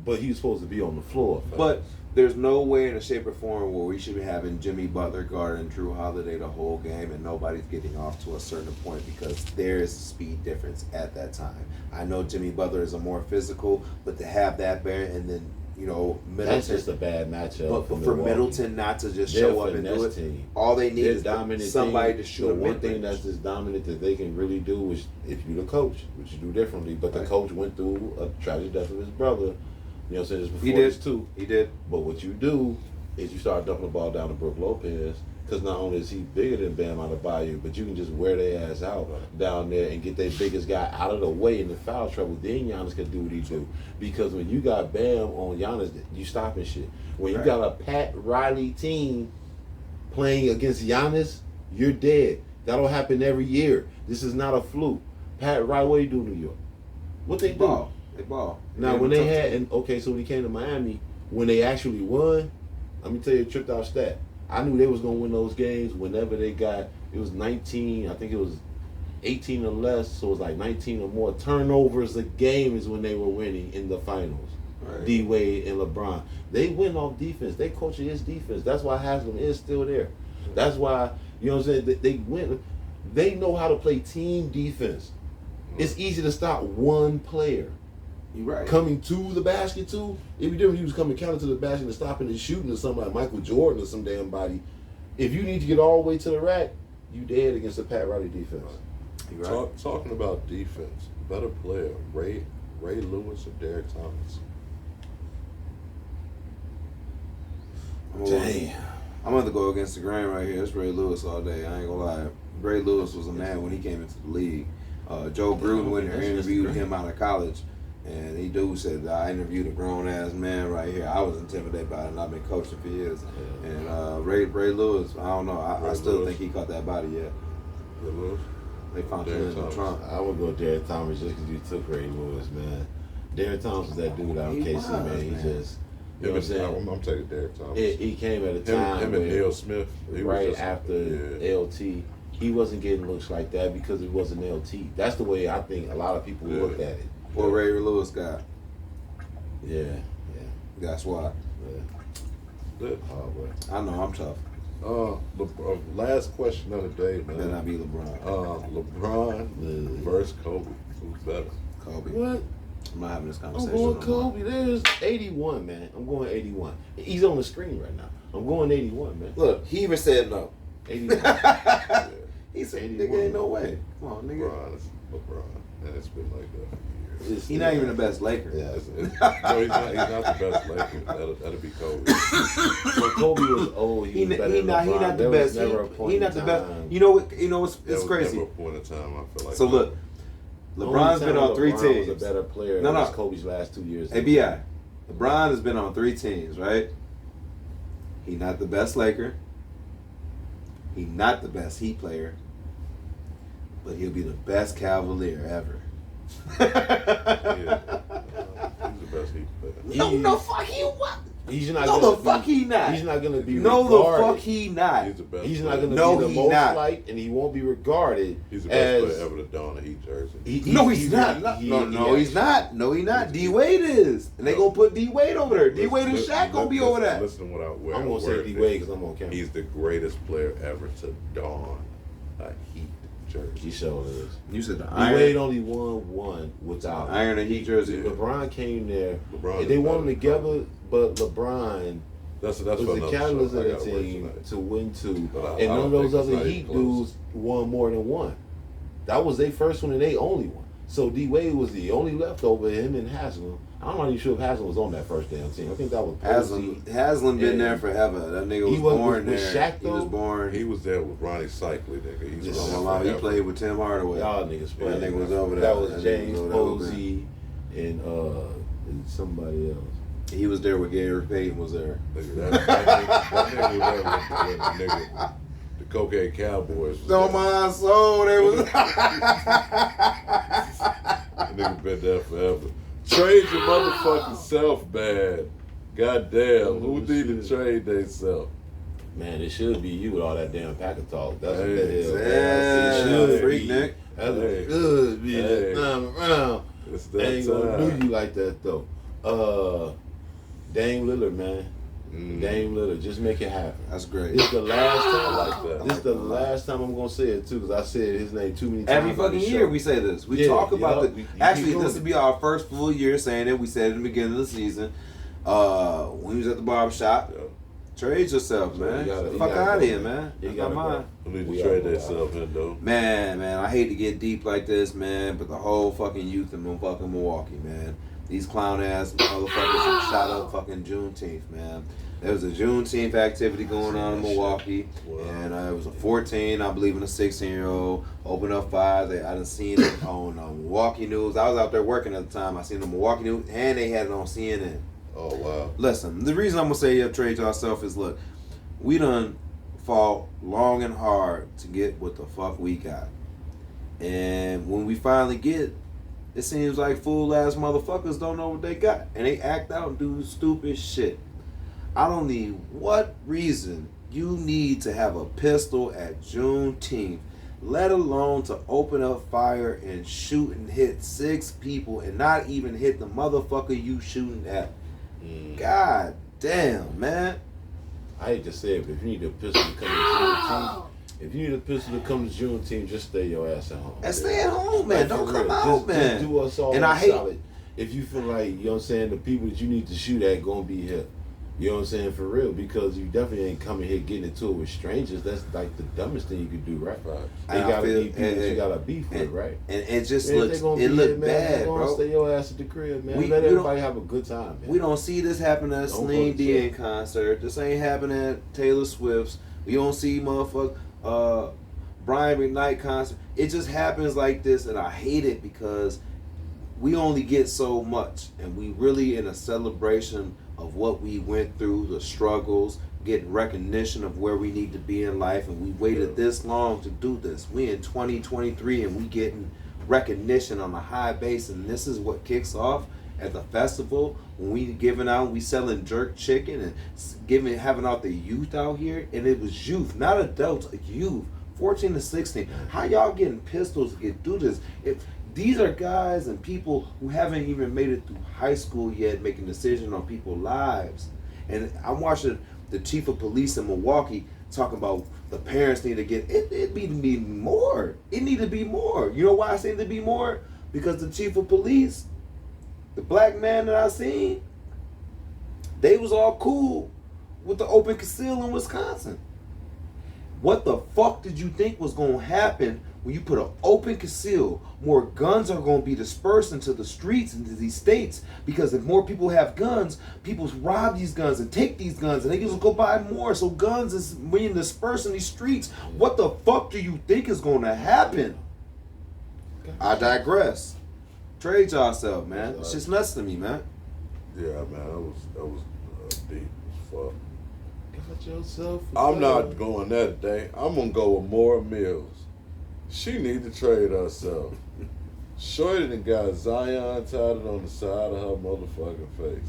but he was supposed to be on the floor. But there's no way in a shape or form where we should be having Jimmy Butler guarding Drew Holiday the whole game and nobody's getting off to a certain point because there is a speed difference at that time. I know Jimmy Butler is a more physical, but to have that bear and then, Middleton. That's just a bad matchup. But for Middleton not to just show up and do it, all they need is somebody to shoot a one thing that's just dominant that they can really do is if you're the coach, which you do differently. But the coach went through a tragic death of his brother. You know what I'm saying? Just before this too. He did. But what you do is you start dumping the ball down to Brook Lopez because not only is he bigger than Bam Adebayo, but you can just wear their ass out down there and get their biggest guy out of the way in the foul trouble. Then Giannis can do what he do. Because when you got Bam on Giannis, you stopping shit. When you got a Pat Riley team playing against Giannis, you're dead. That'll happen every year. This is not a fluke. Pat Riley, what do you do in New York? What they do? They ball. Now, when they had, so when he came to Miami, when they actually won, let me tell you a tripped out stat. I knew they was going to win those games whenever they got, it was 19, I think it was 18 or less, so it was like 19 or more turnovers a game is when they were winning in the finals. Right. D-Wade and LeBron. They win off defense. They coach his defense. That's why Haslam is still there. That's why, you know what I'm saying, they win. They know how to play team defense. It's easy to stop one player. You're right. Coming to the basket too. It'd be different if he was coming counter to the basket and stopping and shooting to somebody like Michael Jordan or some damn body. If you need to get all the way to the rack, you dead against the Pat Riley defense. Right. Talking about defense, better player, Ray Lewis or Derek Thomas? Dang. I'm going to go against the grain right here. It's Ray Lewis all day. I ain't going to lie. Ray Lewis was a man when he came into the league. Joe Gruden went and interviewed him out of college. And he dude said, I interviewed a grown-ass man right here. I was intimidated by it, and I've been coaching for years. And Ray Lewis, I don't know. I still think he caught that body yet. Ray Lewis? They found him in the trunk. I would go Derek Thomas just because you took Ray Lewis, man. Derek Thomas was that dude out of KC, man. He just, you know what I'm saying? I'm taking Derek Thomas. He came at a time him and Neil Smith. Right after LT. he wasn't getting looks like that because it wasn't LT. That's the way I think a lot of people looked at it. What Ray Lewis got. Yeah. That's why. Good. Oh, boy. I know I'm tough. Last question of the day, man. Better not be LeBron. LeBron versus Kobe. Who's better? Kobe. What? I'm not having this I'm conversation. going no Kobe. There's 81, man. I'm going 81. He's on the screen right now. I'm going 81, man. Look, he even said no. 81. He said, 81. nigga, ain't no way. Come on, nigga. LeBron. And it's been like that for years. He's not even the best Laker. Yeah. No, he's not the best Laker. That'll be Kobe. When Kobe was old, he was better than LeBron. He not the There best. was never a point He not in the best. time. You know what? It's There was crazy. never a point in time I feel like. So look, The LeBron's only been time on 3 LeBron teams. was a better player. No, was no. Kobe's last 2 years. Hey, B.I. LeBron has been on 3 teams, right? He not the best Laker. He not the best Heat player. But he'll be the best Cavalier ever. Yeah. He's the best Heat player. No, fuck he what? He's not No, gonna the fuck be, he not. He's not gonna be No, regarded. the fuck he not. He's the best. He's not player. gonna No, be the he most not. liked, and he won't be regarded. He's the best as, player ever to don a Heat jersey. No, he's not. No, he's not. No, he not. D Wade is, and they gonna put D Wade over there. D Wade and Shaq gonna be over there. Listen to what I'm gonna say D Wade because I'm on camera. He's the greatest player ever to don a Heat jersey. He showed us. You said the D iron. Wade only won one without Iron and Heat jersey. LeBron came there. LeBron And they is won better than together, Kobe. but LeBron That's was for the another catalyst show. of I the gotta work team tonight. to win 2. But I And don't none of think those it's other not even Heat close. dudes won more than one. That was their first one and they only one. So D Wade was the only leftover. Him and Haslam. I'm not even sure if Haslam was on that first damn team. I think that was Haslam been And there forever. That nigga he was was- born was there. Shaq, He was though? born. He was there with Ronnie Cycli, nigga. He's Yes. been there Oh, he forever. played with Tim Hardaway. Y'all niggas Yeah, That playing. nigga was over there. That was That nigga James was over there. Posey and somebody else. He was there with Gary Payton was there. Nigga, that nigga was there with the nigga, the Cocaine Cowboys. Was So there. my soul, they was. That nigga been there forever. Trade your motherfucking self, man. Goddamn, who need to trade they self? Man, it should be you with all that damn pack of talk. That's what Hey, that is. yeah, It should freak be. Nick. That's what Hey. it should be. Hey. This time around. It's They that ain't gonna do time. you like that though. Dame Lillard, man. Dame Lillard, just make it happen. That's great. This the last time. I like that. This the last time I'm gonna say it too, because I said his name too many times. Every on fucking the year show. we say this. We Yeah, talk about yeah, the. you Actually, keep this doing will be our first full year saying it. We said it at the beginning of the season. When we was at the barbershop. Yeah. Trade yourself, man. You gotta- Get the you fuck gotta out go, of here, man. man. You That's gotta not go. mine. Who need We to trade all they know. self in, though? Man, I hate to get deep like this, man, but the whole fucking youth in fucking Milwaukee, man. These clown ass motherfuckers shot up fucking Juneteenth, man. There was a Juneteenth activity going on in Milwaukee, Wow. and it was a 14, I believe, and a 16-year-old opened up fires. I done seen it on Milwaukee News. I was out there working at the time. I seen the Milwaukee News, and they had it on CNN. Oh, wow. Listen, the reason I'm gonna say trade yourself is look, we done fought long and hard to get what the fuck we got. And when we finally get, it seems like fool ass motherfuckers don't know what they got. And they act out and do stupid shit. I don't need what reason you need to have a pistol at Juneteenth, let alone to open up fire and shoot and hit 6 people and not even hit the motherfucker you shooting at. God damn, man. I hate to say it, but if you need a pistol to come to Juneteenth, if you need a pistol to come to Juneteenth, just stay your ass at home. And stay at home, man. Like, Don't for come real. out, man. Just do us all And I hate- solid. If you feel like, you know what I'm saying, the people that you need to shoot at gonna be here. You know what I'm saying, for real, because you definitely ain't coming here getting into it with strangers. That's like the dumbest thing you could do, right? Right. They And I gotta feel- be people that you gotta beef with, right? And it just Man, if looks, they gonna it be looked here, man, bad, they gonna bro. stay your ass at the crib, man. We Let don't- everybody have a good time, man. We don't see this happen at Don't Celine go to Dion jail. concert. This ain't happening at Taylor Swift's. We don't see Brian McKnight concert. It just happens like this, and I hate it because we only get so much, and we really in a celebration of what we went through, the struggles, getting recognition of where we need to be in life, and we waited this long to do this. We in 2023, and we getting recognition on a high base, and this is what kicks off at the festival when we giving out, we selling jerk chicken and having out the youth out here, and it was youth, not adults, youth 14 to 16. How y'all getting pistols to get through this? If these are guys and people who haven't even made it through high school yet, making decisions on people's lives. And I'm watching the chief of police in Milwaukee talking about the parents need to get it. It need to be more. It need to be more. You know why I say it to be more? Because the chief of police, the black man that I seen, they was all cool with the open conceal in Wisconsin. What the fuck did you think was going to happen when you put an open conceal? More guns are going to be dispersed into the streets, into these states, because if more people have guns, people rob these guns and take these guns, and they just go buy more. So guns is being dispersed in these streets. What the fuck do you think is going to happen? I digress. Trade yourself, man. It's just nuts to me, man. Yeah, man, that was deep as fuck. Got yourself. I'm not going that day. I'm gonna go with Maura Mills. She need to trade herself. Shorty done got Zion tatted on the side of her motherfucking face.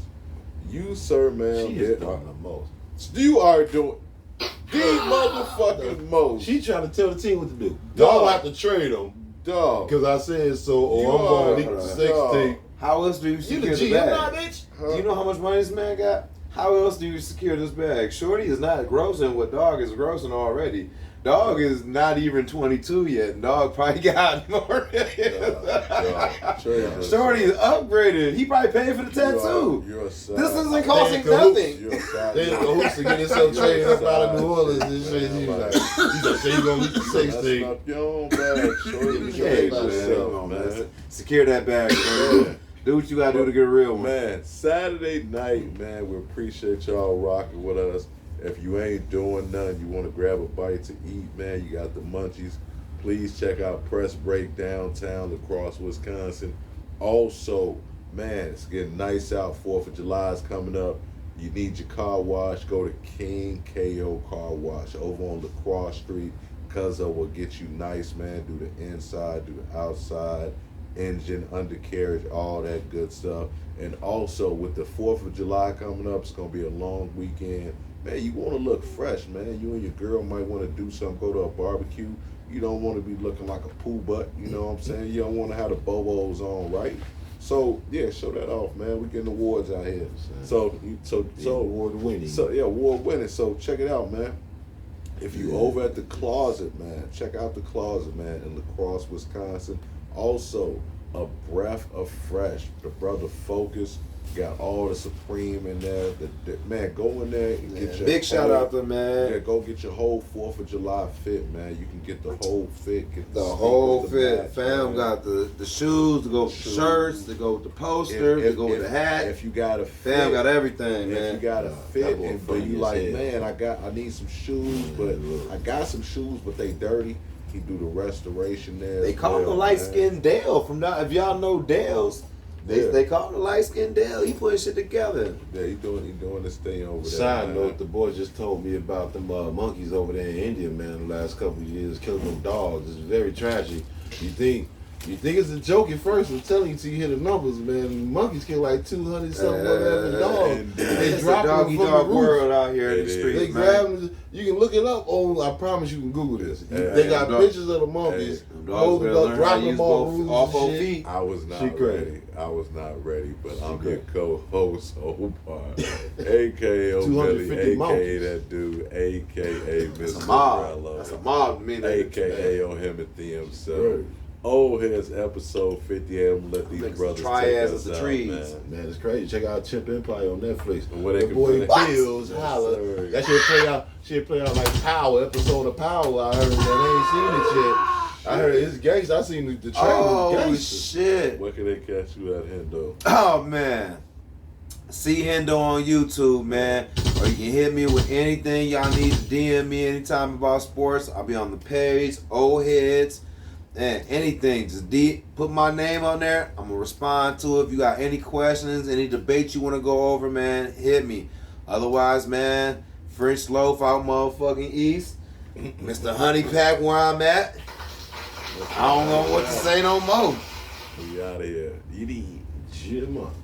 You, sir, man, She is doing the most. You are doing the motherfucking most. She trying to tell the team what to do. Dog. Don't have to trade them Dog. because I said so, or You I'm going are to a sex dog. tape. How else do you You secure the the GM now, bag? bitch. Do you know how much money this man got? How else do you secure this bag? Shorty is not grossing what Dog is grossing already. Dog is not even 22 yet. And Dog probably got more. Shorty is upgraded. He probably paid for the tattoo. You're a side. This isn't costing They're in nothing. You're a side. They in cahoots to get himself traded up out of New Orleans and shit. He's like, so you gonna get the sex That's tape. not your own bag. Shorty, Hey, trade man, yourself, come on, man. Secure that bag, man. Do what you gotta do to get a real one. Man, Saturday night, man, we appreciate y'all rocking with us. If you ain't doing nothing, you want to grab a bite to eat, man, you got the munchies. Please check out Press Break downtown, across Wisconsin. Also, man, it's getting nice out. 4th of July is coming up. You need your car wash, go to King KO Car Wash over on LaCroix Street. Cuzzo will get you nice, man. Do the inside, do the outside, engine, undercarriage, all that good stuff. And also, with the 4th of July coming up, it's going to be a long weekend. Man, you want to look fresh, man. You and your girl might want to do something, go to a barbecue. You don't want to be looking like a pool butt, you know what I'm saying? You don't want to have the bobos on, right? So, yeah, show that off, man. We getting awards out here. So Award winning. So, yeah, award winning. So, check it out, man. If you over at the Closet, man, check out the Closet, man, in La Crosse, Wisconsin. Also, a breath of fresh. The brother Focus got all the Supreme in there. Man, go in there and get your Big shout whole- out to man. Yeah, go get your whole 4th of July fit, man. You can get the whole fit. Get The sneakers, whole the fit, match, fam. man. Got the shoes to go with the Shoes. shirts, to go with the poster, to go with the hat. If you got a fit, Fam got everything, if man. you got a That fit, boy and but funny you as like, hell. man, I need some shoes, but I got some shoes, but they dirty. He do the restoration there. They as call him the well, light man. skinned Dale from now. If y'all know Dale's, Yeah. they call him the light skinned Dale. He putting shit together. Yeah, he doing this thing over there. Side man. note, the boy just told me about them monkeys over there in India, man, the last couple of years, killing them dogs. It's very tragic. You think it's a joke at first. I'm telling you till you hear the numbers, man. Monkeys kill like 200 something whatever dogs. and They It's a drop them doggy from dog the roof. world out here in It the is. streets, They man. grab them. You can look it up. Oh, I promise you can Google this. Hey, They got dog- pictures of the monkeys. Them dogs Holding better up, learn how to dropping use them off both roofs off and both shit. feet. I was not She crazy. ready. I was not ready, but I'm crazy. your co-host, Opar, aka O'Billy, 250 aka monkeys. that dude, aka That's Mr. a mob. Morello, That's a mob to me. aka O'Himothy himself. Right. Old Heads episode 58. I'm gonna let these Niggas brothers triads take as us the out, trees. man. Man, it's crazy. Check out Chimp Empire on Netflix. And where they The can boy play- Bills, Yes, holla. sir. That shit play out like Power, episode of Power. I heard that. I ain't seen it yet. I heard it's gangsta. I seen the trailer. Oh Gangsta. shit! Where can they catch you at, Hendo? Oh man, see Hendo on YouTube, man. Or you can hit me with anything y'all need to DM me anytime about sports. I'll be on the page, old heads, and anything. Just put my name on there. I'm gonna respond to it. If you got any questions, any debates you want to go over, man, hit me. Otherwise, man, French loaf out motherfucking east. Mr. Honey Pack where I'm at. I don't know what to say no more. We out of here. Yee. Jim up.